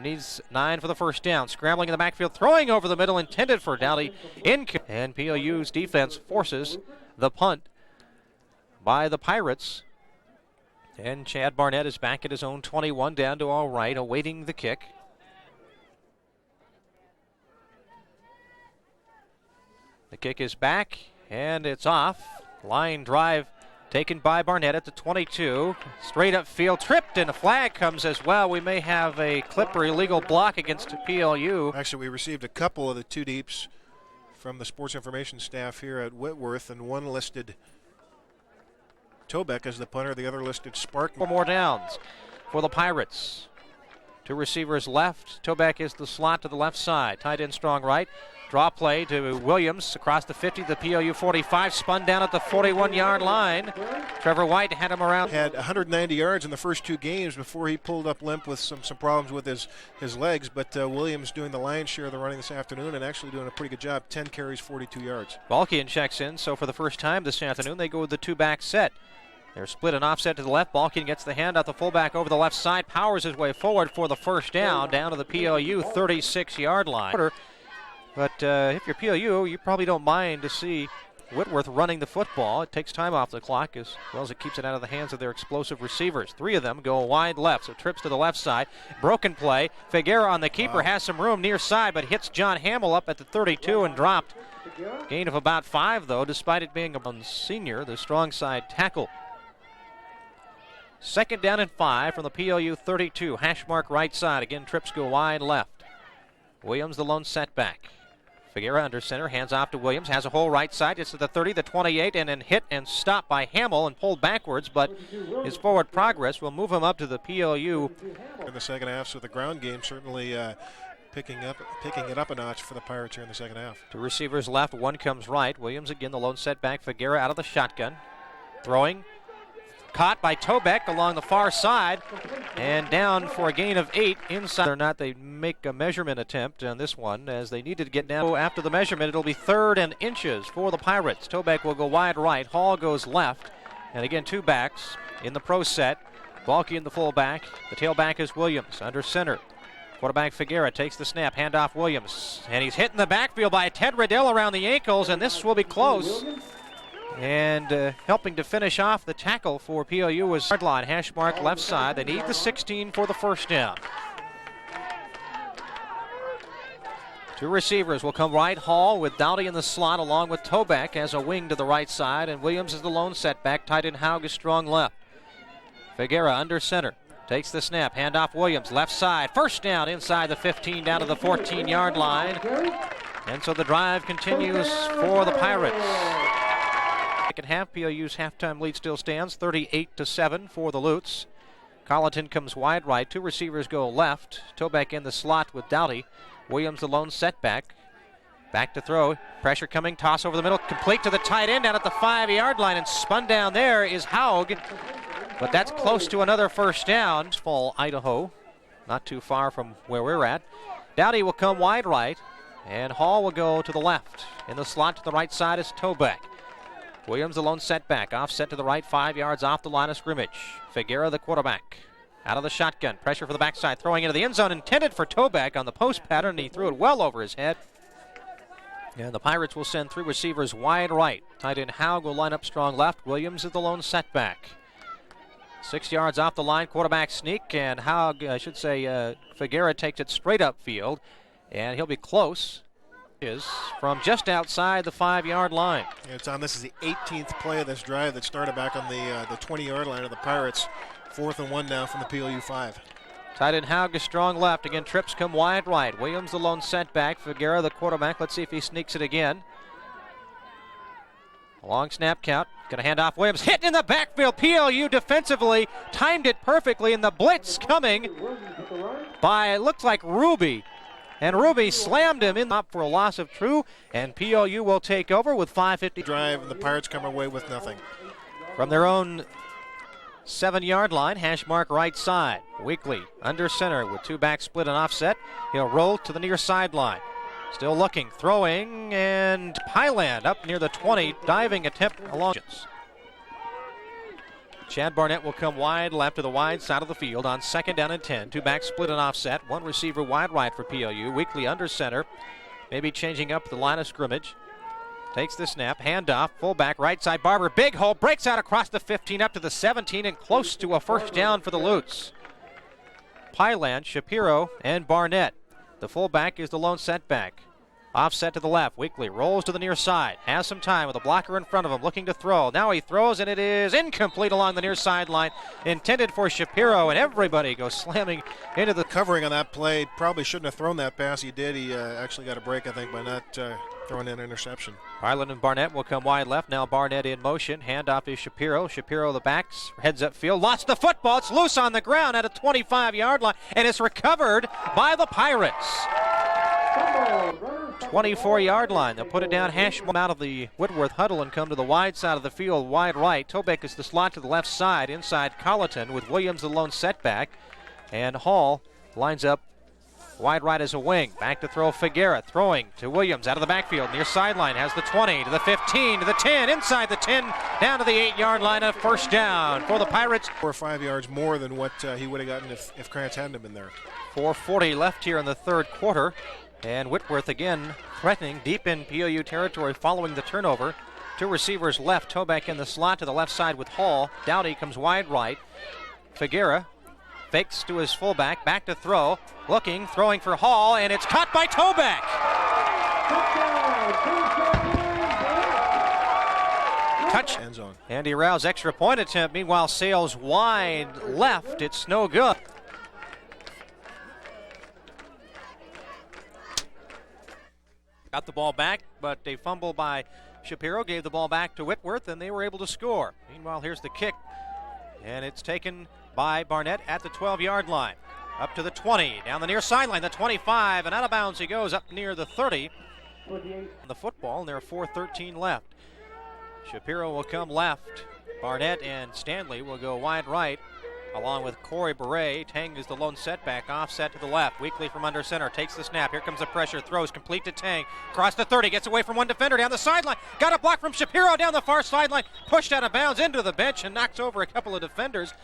needs 9 for the 1st down. Scrambling in the backfield, throwing over the middle, intended for Dowdy. And PLU's defense forces the punt by the Pirates. And Chad Barnett is back at his own 21 down to our right, awaiting the kick. The kick is back, and it's off. Line drive taken by Barnett at the 22. Straight up field, tripped, and a flag comes as well. We may have a clip or illegal block against PLU. Actually, we received a couple of the 2 deeps from the sports information staff here at Whitworth, and one listed Tobeck as the punter, the other listed Spark. 4 more downs for the Pirates. 2 receivers left. Tobeck is the slot to the left side. Tight end strong right. Draw play to Williams across the 50, the PLU 45, spun down at the 41-yard line. Trevor White had him around. Had 190 yards in the first 2 games before he pulled up limp with some problems with his legs, but Williams doing the lion's share of the running this afternoon and actually doing a pretty good job. 10 carries, 42 yards. Balkian checks in, so for the first time this afternoon they go with the 2-back set. They're split and offset to the left. Balkian gets the hand out the fullback over the left side, powers his way forward for the 1st down to the PLU 36-yard line. But if you're PLU, you probably don't mind to see Whitworth running the football. It takes time off the clock as well as it keeps it out of the hands of their explosive receivers. 3 of them go wide left, so trips to the left side. Broken play. Figueroa on the keeper has some room near side, but hits John Hamill up at the 32 and dropped. Gain of about 5, though, despite it being a senior, the strong side tackle. 2nd down and 5 from the PLU 32. Hash mark right side. Again, trips go wide left. Williams the lone setback. Figueroa under center, hands off to Williams, has a hole right side, gets to the 30, the 28, and then hit and stopped by Hamill and pulled backwards, but his forward progress will move him up to the PLU. In the second half, so the ground game certainly picking it up a notch for the Pirates here in the second half. 2 receivers left, 1 comes right. Williams again, the lone setback. Figueroa out of the shotgun. Throwing. Caught by Tobeck along the far side and down for a gain of 8 inside. Or not, they make a measurement attempt on this one as they needed to get down. After the measurement, it'll be 3rd and inches for the Pirates. Tobeck will go wide right. Hall goes left. And again, 2 backs in the pro set. Balky in the fullback. The tailback is Williams under center. Quarterback Figueroa takes the snap, handoff Williams. And he's hit in the backfield by Ted Riddell around the ankles, and this will be close. And helping to finish off the tackle for PLU was yard line, hash mark left side. They need the 16 for the first down. 2 receivers will come right. Hall with Dowdy in the slot along with Tobeck as a wing to the right side. And Williams is the lone setback. Tight end Haug is strong left. Figueroa under center. Takes the snap, handoff Williams, left side. First down inside the 15 down to the 14-yard line. And so the drive continues for the Pirates. Second half, PLU's halftime lead still stands, 38-7 for the Lutes. Colleton comes wide right. 2 receivers go left. Tobeck in the slot with Doughty. Williams the lone setback. Back to throw. Pressure coming. Toss over the middle. Complete to the tight end down at the 5-yard line. And spun down there is Haug. But that's close to another first down. Fall, Idaho. Not too far from where we're at. Doughty will come wide right. And Hall will go to the left. In the slot to the right side is Tobeck. Williams the lone setback. Offset to the right, 5 yards off the line of scrimmage. Figueroa the quarterback. Out of the shotgun. Pressure for the backside. Throwing into the end zone. Intended for Tobeck on the post pattern. He threw it well over his head. And the Pirates will send 3 receivers wide right. Tight end Haug will line up strong left. Williams is the lone setback. 6 yards off the line. Quarterback sneak. And Haug, Figueroa takes it straight upfield. And he'll be close. Is from just outside the 5-yard line. Yeah, Tom, this is the 18th play of this drive that started back on the 20-yard line of the Pirates. 4th and 1 now from the PLU 5. Tight end Haug is strong left. Again, trips come wide right. Williams the lone setback. Figueroa the quarterback. Let's see if he sneaks it again. Long snap count. Going to hand off Williams. Hit in the backfield. PLU defensively timed it perfectly, and the blitz coming by, it looks like Ruby. And Ruby slammed him in up for a loss of 2, and PLU will take over with 5:50. Drive, and the Pirates come away with nothing. From their own 7-yard line, hash mark right side. Weekly under center with 2 backs split and offset. He'll roll to the near sideline. Still looking, throwing, and Pyland up near the 20, diving attempt along. Chad Barnett will come wide left to the wide side of the field on 2nd down and 10. 2 backs split and offset. 1 receiver wide right for PLU. Weekly under center. Maybe changing up the line of scrimmage. Takes the snap. Handoff. Fullback right side. Barber. Big hole. Breaks out across the 15 up to the 17 and close to a first down for the Lutes. Pyland, Shapiro, and Barnett. The fullback is the lone setback. Offset to the left. Weekly rolls to the near side. Has some time with a blocker in front of him looking to throw. Now he throws, and it is incomplete along the near sideline. Intended for Shapiro, and everybody goes slamming into the covering on that play. Probably shouldn't have thrown that pass. He did. He actually got a break, I think, by not throwing an interception. Harlan and Barnett will come wide left. Now Barnett in motion. Handoff is Shapiro. Shapiro the backs. Heads up field. Lost the football. It's loose on the ground at a 25-yard line, and it's recovered by the Pirates. 24-yard line. They'll put it down, hash out of the Whitworth huddle and come to the wide side of the field, wide right. Tobeck is the slot to the left side, inside Colleton with Williams the lone setback. And Hall lines up wide right as a wing. Back to throw Figueroa, throwing to Williams out of the backfield. Near sideline has the 20 to the 15 to the 10, inside the 10, down to the 8-yard line of first down for the Pirates. 4 or 5 yards more than what he would have gotten if Krantz hadn't been there. 4:40 left here in the third quarter. And Whitworth again threatening deep in PLU territory following the turnover. Two receivers left. Toback in the slot to the left side with Hall. Dowdy comes wide right. Figuera fakes to his fullback. Back to throw. Looking, throwing for Hall, and it's caught by Toback. Touch. End zone. Andy Rouse extra point attempt. Meanwhile, Sales wide left. It's no good. Got the ball back, but a fumble by Shapiro gave the ball back to Whitworth, and they were able to score. Meanwhile, here's the kick, and it's taken by Barnett at the 12-yard line. Up to the 20, down the near sideline, the 25, and out of bounds he goes up near the 30. The football, and there are 4:13 left. Shapiro will come left. Barnett and Stanley will go wide right, along with Corey Beret. Tang is the lone setback, offset to the left. Weekly from under center, takes the snap. Here comes the pressure, throws complete to Tang. Across the 30, gets away from one defender down the sideline. Got a block from Shapiro down the far sideline. Pushed out of bounds into the bench and knocks over a couple of defenders.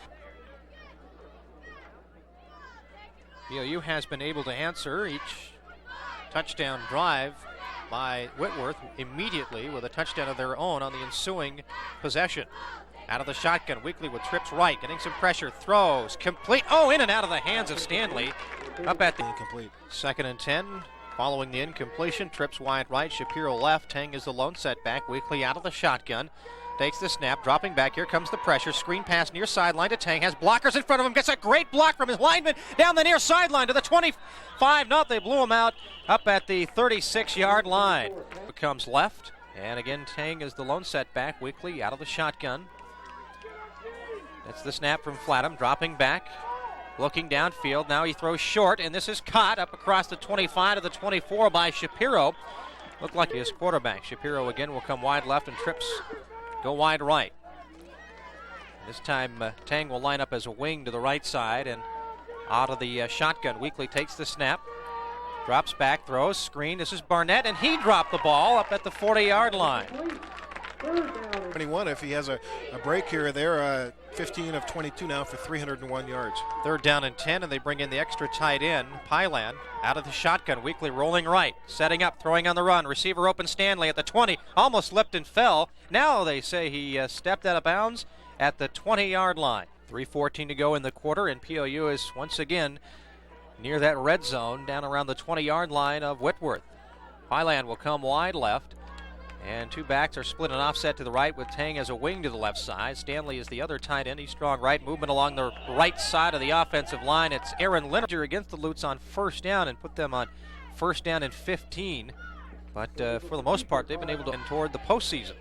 PLU has been able to answer each touchdown drive by Whitworth immediately with a touchdown of their own on the ensuing possession. Out of the shotgun, Weekly with trips right, getting some pressure, throws, complete, in and out of the hands of Stanley. Up at the incomplete. 2nd and 10, following the incompletion, trips wide right, Shapiro left, Tang is the lone setback, Weekly out of the shotgun, takes the snap, dropping back, here comes the pressure, screen pass near sideline to Tang, has blockers in front of him, gets a great block from his lineman down the near sideline to the 25, they blew him out up at the 36-yard line. Comes left, and again Tang is the lone setback, Weekly out of the shotgun. That's the snap from Flatham, dropping back, looking downfield. Now he throws short, and this is caught up across the 25 to the 24 by Shapiro. Looked like his quarterback. Shapiro again will come wide left, and trips go wide right. This time Tang will line up as a wing to the right side, and out of the shotgun, Weekly takes the snap, drops back, throws, screen. This is Barnett, and he dropped the ball up at the 40-yard line. 21 if he has a break here or there. 15 of 22 now for 301 yards. 3rd down and 10, and they bring in the extra tight end, Pylan, out of the shotgun. Weekly rolling right, setting up, throwing on the run. Receiver open, Stanley at the 20, almost slipped and fell. Now they say he stepped out of bounds at the 20-yard line. 3:14 to go in the quarter, and PLU is once again near that red zone, down around the 20-yard line of Whitworth. Pylan will come wide left, and two backs are split and offset to the right with Tang as a wing to the left side. Stanley is the other tight end. He's strong right. Movement along the right side of the offensive line. It's Aaron Leonard against the Lutes on 1st down and put them on 1st down and 15. But for the most part, they've been able to end toward the postseason.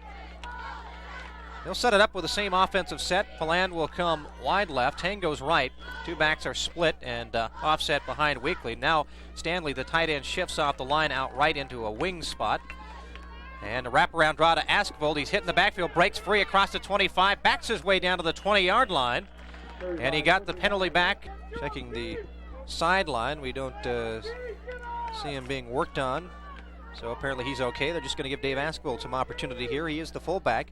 They'll set it up with the same offensive set. Paland will come wide left. Tang goes right. Two backs are split and offset behind Weekly. Now Stanley, the tight end, shifts off the line out right into a wing spot. And a wraparound draw to Askvold. He's hitting the backfield, breaks free across the 25, backs his way down to the 20-yard line. And he got the penalty back. Checking the sideline. We don't see him being worked on. So apparently he's okay. They're just going to give Dave Askvold some opportunity here. He is the fullback.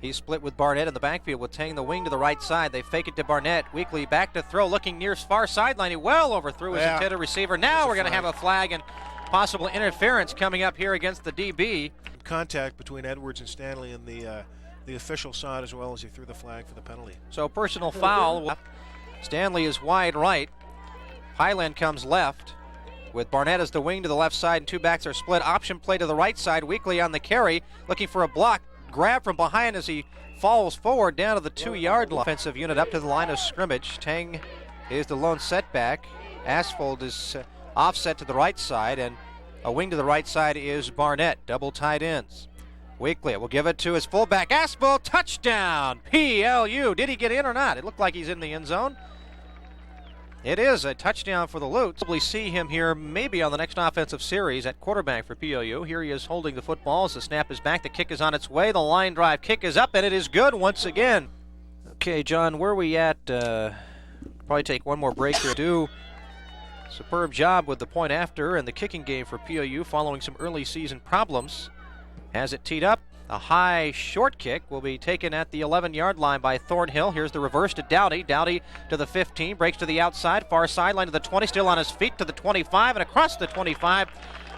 He's split with Barnett in the backfield with Tang the wing to the right side. They fake it to Barnett. Weekly back to throw, looking near far sideline. He well overthrew his intended receiver. Now we're going to have a flag and possible interference coming up here against the DB. Contact between Edwards and Stanley, and the official saw it as well as he threw the flag for the penalty. So personal foul. Stanley is wide right. Highland comes left with Barnett as the wing to the left side, and two backs are split. Option play to the right side. Weekly on the carry, looking for a block. Grab from behind as he falls forward down to the 2-yard line. Offensive unit up to the line of scrimmage. Tang is the lone setback. Askvold is offset to the right side, and a wing to the right side is Barnett. Double tight ends. Weekly will give it to his fullback. Askvold, touchdown! PLU. Did he get in or not? It looked like he's in the end zone. It is a touchdown for the Lutes. Probably see him here maybe on the next offensive series at quarterback for PLU. Here he is holding the football as the snap is back. The kick is on its way. The line drive kick is up, and it is good once again. Okay, John, where are we at? Probably take one more break here. Superb job with the point after and the kicking game for PLU following some early season problems. Has it teed up. A high short kick will be taken at the 11-yard line by Thornhill. Here's the reverse to Dowdy. Dowdy to the 15, breaks to the outside, far sideline to the 20, still on his feet to the 25, and across the 25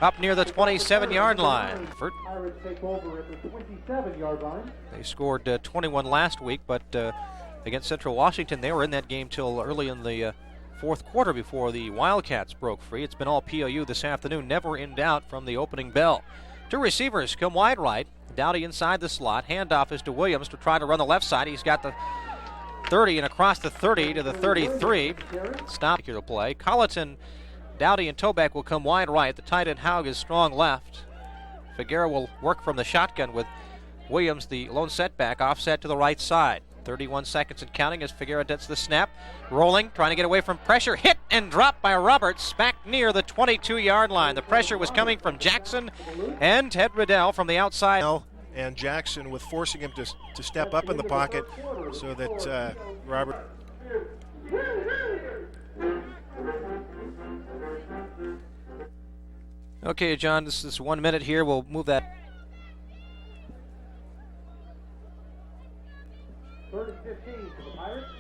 up near the 27-yard line. Pirates take over at the 27-yard line. They scored 21 last week, but against Central Washington, they were in that game till early in the fourth quarter before the Wildcats broke free. It's been all PLU this afternoon, never in doubt from the opening bell. Two receivers come wide right. Dowdy inside the slot. Handoff is to Williams to try to run the left side. He's got the 30 and across the 30 to the 33. Stop your play. Colleton, Dowdy, and Toback will come wide right. The tight end Haug is strong left. Figueroa will work from the shotgun with Williams, the lone setback, offset to the right side. 31 seconds and counting as Figueroa gets the snap. Rolling, trying to get away from pressure. Hit and dropped by Roberts back near the 22-yard line. The pressure was coming from Jackson and Ted Riddell from the outside. And Jackson with forcing him to step up in the pocket so that Robert. Okay, John, this is 1 minute here. We'll move that. 3rd and 15 for the Pirates.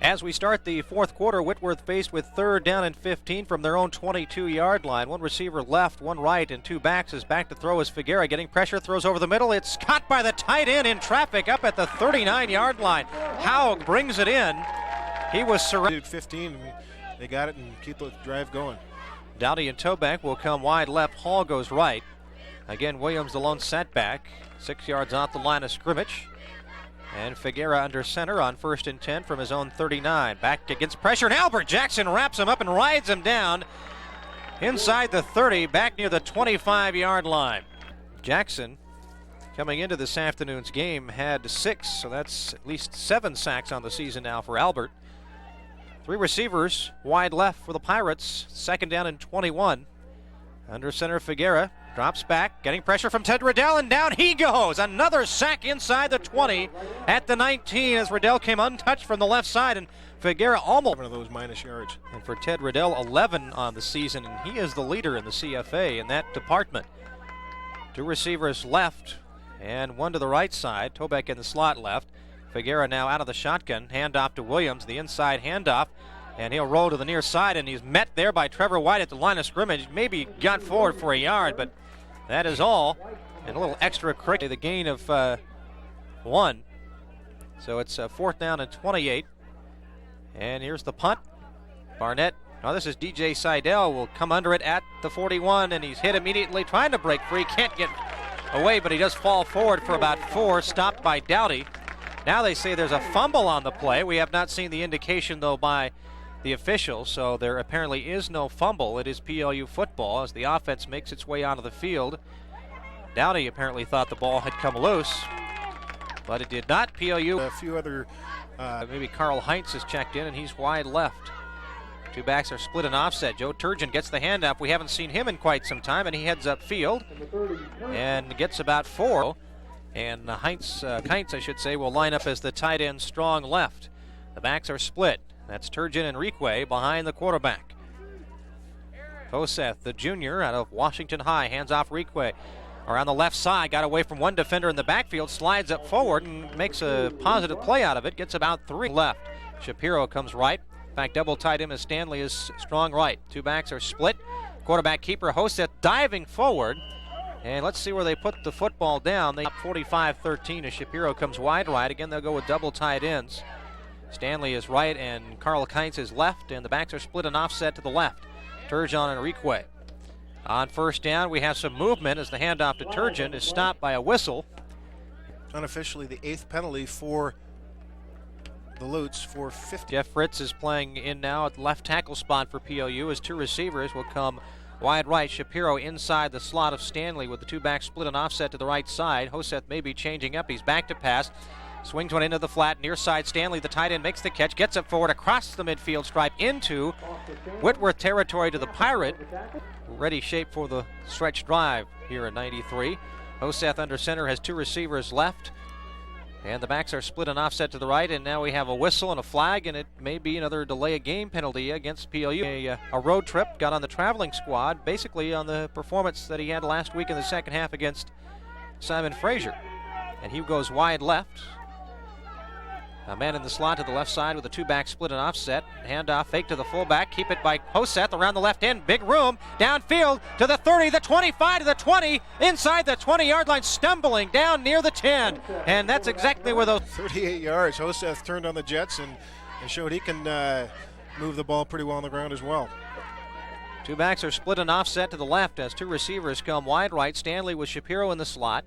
As we start the fourth quarter, Whitworth faced with 3rd down and 15 from their own 22-yard line. One receiver left, one right, and two backs. Is back to throw is Figueroa getting pressure, throws over the middle. It's caught by the tight end in traffic up at the 39-yard line. Haug brings it in. He was surrounded. 15, they got it and keep the drive going. Dowdy and Toback will come wide left. Hall goes right. Again, Williams the lone setback, 6 yards off the line of scrimmage. And Figueroa under center on 1st and 10 from his own 39. Back against pressure, and Albert Jackson wraps him up and rides him down inside the 30, back near the 25-yard line. Jackson, coming into this afternoon's game, had 6, so that's at least 7 sacks on the season now for Albert. 3 receivers wide left for the Pirates, 2nd down and 21. Under center, Figueroa drops back, getting pressure from Ted Riddell, and down he goes. Another sack inside the 20 at the 19 as Riddell came untouched from the left side, and Figueroa almost one of those minus yards. And for Ted Riddell, 11 on the season, and he is the leader in the CFA in that department. 2 receivers left and one to the right side. Toback in the slot left. Figueroa now out of the shotgun. Handoff to Williams, the inside handoff. And he'll roll to the near side, and he's met there by Trevor White at the line of scrimmage. Maybe got forward for a yard, but that is all. And a little extra crick, the gain of 1. So it's 4th down and 28. And here's the punt. Barnett, now this is DJ Seidel, will come under it at the 41, and he's hit immediately, trying to break free. Can't get away, but he does fall forward for about 4, stopped by Dowdy. Now they say there's a fumble on the play. We have not seen the indication, though, by the officials, so there apparently is no fumble. It is PLU football as the offense makes its way onto the field. Dowdy apparently thought the ball had come loose, but it did not. PLU. A few other. Maybe Carl Heinz has checked in, and he's wide left. 2 backs are split and offset. Joe Turgeon gets the handoff. We haven't seen him in quite some time, and he heads upfield and gets about 4. And Heinz, I should say, will line up as the tight end strong left. The backs are split. That's Turgeon and Requay behind the quarterback. Hoseth, the junior out of Washington High, hands off Requay. Around the left side, got away from one defender in the backfield, slides up forward and makes a positive play out of it. Gets about 3 left. Shapiro comes right. In fact, double tight end as Stanley is strong right. 2 backs are split. Quarterback keeper Hoseth diving forward. And let's see where they put the football down. They up 45-13 as Shapiro comes wide right. Again, they'll go with double tight ends. Stanley is right and Carl Kintz is left, and the backs are split and offset to the left. Turgeon and Requay. On 1st down, we have some movement as the handoff to Turgeon is stopped by a whistle. Unofficially, the 8th penalty for the Lutes for 50. Jeff Fritz is playing in now at the left tackle spot for PLU as 2 receivers will come wide right. Shapiro inside the slot of Stanley with the 2 backs split and offset to the right side. Hoseth may be changing up. He's back to pass. Swings one into the flat, near side. Stanley, the tight end, makes the catch, gets it forward across the midfield stripe into Whitworth territory to the Pirate. Ready shape for the stretch drive here in 93. Hoseth under center has 2 receivers left. And the backs are split and offset to the right, and now we have a whistle and a flag, and it may be another delay of game penalty against PLU. A road trip, got on the traveling squad, basically on the performance that he had last week in the second half against Simon Frazier. And he goes wide left. A man in the slot to the left side with a two-back split and offset. Handoff, fake to the fullback. Keep it by Hoseth around the left end. Big room. Downfield to the 30, the 25, to the 20. Inside the 20-yard line, stumbling down near the 10. And that's exactly where those... 38 yards. Hoseth turned on the Jets and showed he can move the ball pretty well on the ground as well. Two backs are split and offset to the left as two receivers come wide right. Stanley with Shapiro in the slot.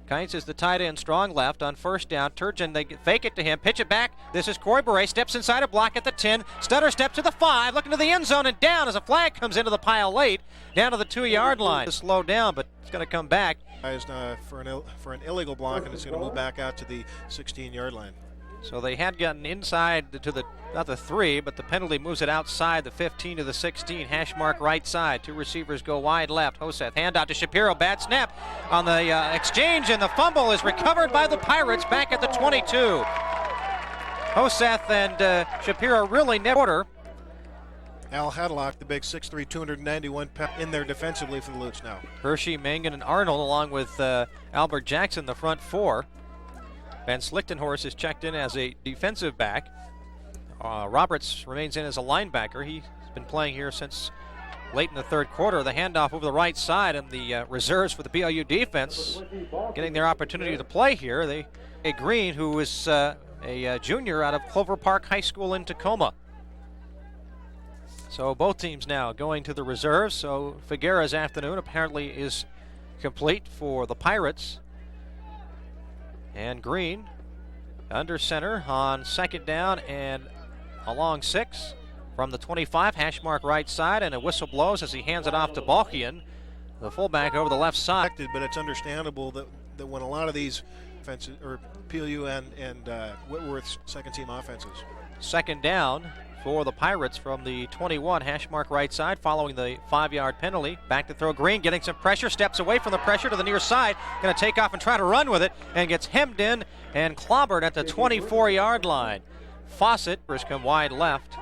Kynes is the tight end, strong left on first down. Turgeon, they fake it to him, pitch it back. This is Corey Beret, steps inside a block at the 10. Stutter steps to the 5, looking to the end zone and down as a flag comes into the pile late, down to the 2-yard line. Slow down, but it's going to come back. For an illegal block, and it's going to move back out to the 16-yard line. So they had gotten inside to the, not the 3, but the penalty moves it outside the 15 to the 16. Hash mark right side. Two receivers go wide left. Hoseth, handout to Shapiro. Bad snap on the exchange, and the fumble is recovered by the Pirates back at the 22. Hoseth and Shapiro really never. Al Hadlock, the big 6'3", 291 pound, in there defensively for the Lutes now. Hershey, Mangan, and Arnold, along with Albert Jackson, the front 4. Van Slichtenhorst is checked in as a defensive back. Roberts remains in as a linebacker. He's been playing here since late in the third quarter. The handoff over the right side, and the reserves for the PLU defense getting their opportunity to play here. A Green, who is a junior out of Clover Park High School in Tacoma. So both teams now going to the reserves. So Figueroa's afternoon apparently is complete for the Pirates. And Green under center on second down and along 6 from the 25, hash mark right side, and a whistle blows as he hands it off to Balkian, the fullback over the left side. But it's understandable that when a lot of these offenses, or PLU and Whitworth's second team offenses. Second down for the Pirates from the 21, hash mark right side, following the 5-yard penalty. Back to throw. Green getting some pressure, steps away from the pressure to the near side, going to take off and try to run with it, and gets hemmed in and clobbered at the 24-yard line. Fawcett has come wide left.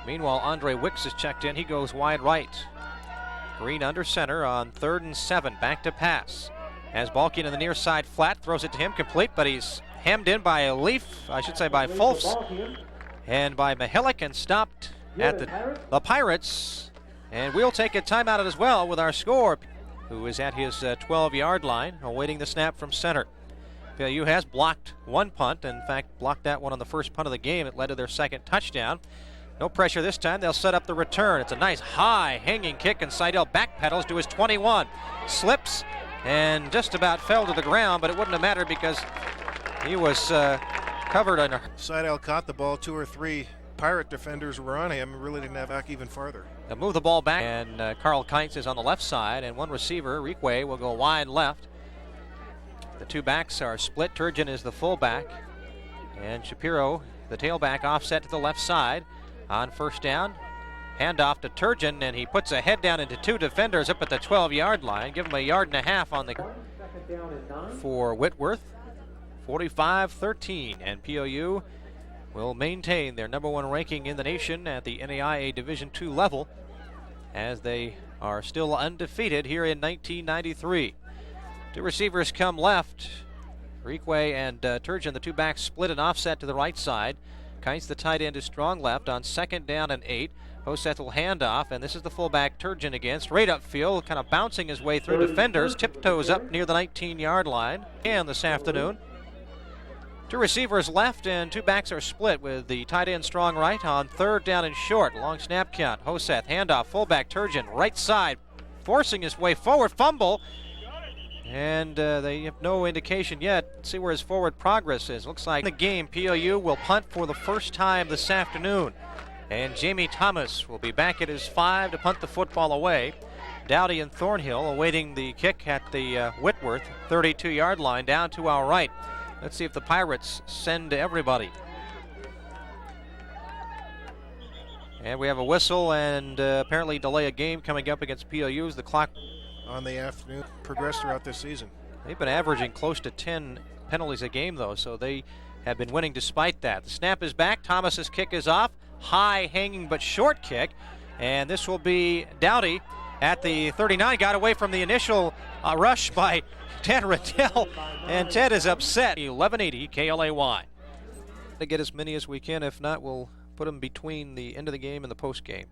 Meanwhile, Andre Wicks is checked in. He goes wide right. Green under center on 3rd and 7. Back to pass. As Balkian in the near side flat, throws it to him, complete, but he's hemmed in by a Leaf, I should say by Fulfs, and by Mihalik, and stopped at the Pirates. And we'll take a timeout as well with our score, who is at his 12-yard line, awaiting the snap from center. PLU has blocked one punt, in fact blocked that one on the first punt of the game. It led to their second touchdown. No pressure this time. They'll set up the return. It's a nice high hanging kick, and Seidel backpedals to his 21. Slips and just about fell to the ground, but it wouldn't have mattered because he was covered under. Seidel caught the ball. 2 or 3 Pirate defenders were on him and really didn't have back even farther. They'll move the ball back, and Carl Kynes is on the left side, and one receiver, Reekwe, will go wide left. The two backs are split. Turgeon is the fullback, and Shapiro, the tailback, offset to the left side. On first down, handoff to Turgeon, and he puts a head down into 2 defenders up at the 12-yard line. Give him a yard and a half on the for Whitworth. 45-13, and PLU will maintain their #1 ranking in the nation at the NAIA Division II level, as they are still undefeated here in 1993. Two receivers come left. Reekwe and Turgeon, the two backs, split and offset to the right side. Kynes, the tight end, is strong left on second down and 8. Hoseth will hand off, and this is the fullback Turgeon again, straight upfield, kind of bouncing his way through defenders, tiptoes up near the 19-yard line. And this afternoon, two receivers left and two backs are split, with the tight end strong right on third down and short. Long snap count. Hoseth, handoff, fullback Turgeon, right side, forcing his way forward, fumble. And they have no indication yet. Let's see where his forward progress is. Looks like in the game, PLU will punt for the first time this afternoon. And Jamie Thomas will be back at his 5 to punt the football away. Dowdy and Thornhill awaiting the kick at the Whitworth 32-yard line down to our right. Let's see if the Pirates send everybody. And we have a whistle and apparently delay a game coming up against PLU's. The clock on the afternoon progressed throughout this season. They've been averaging close to 10 penalties a game, though, so they have been winning despite that. The snap is back. Thomas's kick is off. High hanging but short kick, and this will be Dowdy at the 39. Got away from the initial rush by Ted Riddell, and Ted is upset. 1180 KLAY. to get as many as we can. If not, we'll put them between the end of the game and the post game.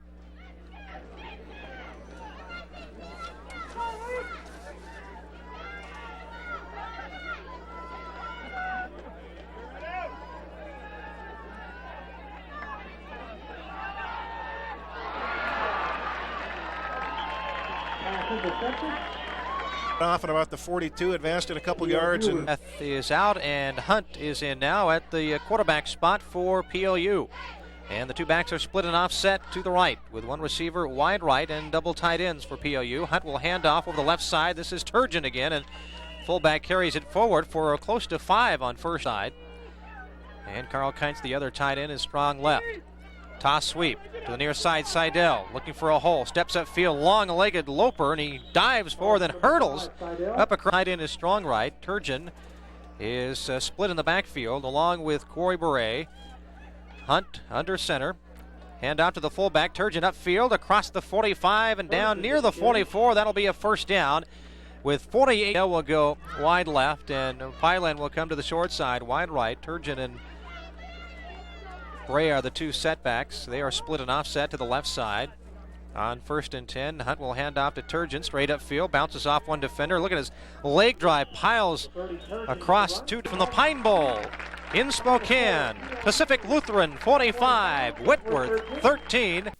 Off at about the 42, advanced in a couple yards. And Beth is out, and Hunt is in now at the quarterback spot for PLU. And the two backs are split and offset to the right, with one receiver wide right and double tight ends for PLU. Hunt will hand off over the left side. This is Turgeon again, and fullback carries it forward for close to 5 on first side. And Carl Kintz, the other tight end, is strong left. Toss sweep to the near side. Seidel looking for a hole. Steps upfield, long-legged Loper, and he dives forward, then hurdles up across. Tight end is strong right. Turgeon is split in the backfield along with Corey Beret. Hunt under center. Hand out to the fullback. Turgeon upfield across the 45 and down near the 44. That'll be a first down. With 48, will go wide left, and Pyland will come to the short side, wide right. Turgeon and Bray are the two setbacks. They are split and offset to the left side. On 1st and 10, Hunt will hand off to Turgeon, straight upfield, bounces off one defender. Look at his leg drive, piles across two from the Pine Bowl in Spokane. Pacific Lutheran 45, Whitworth 13.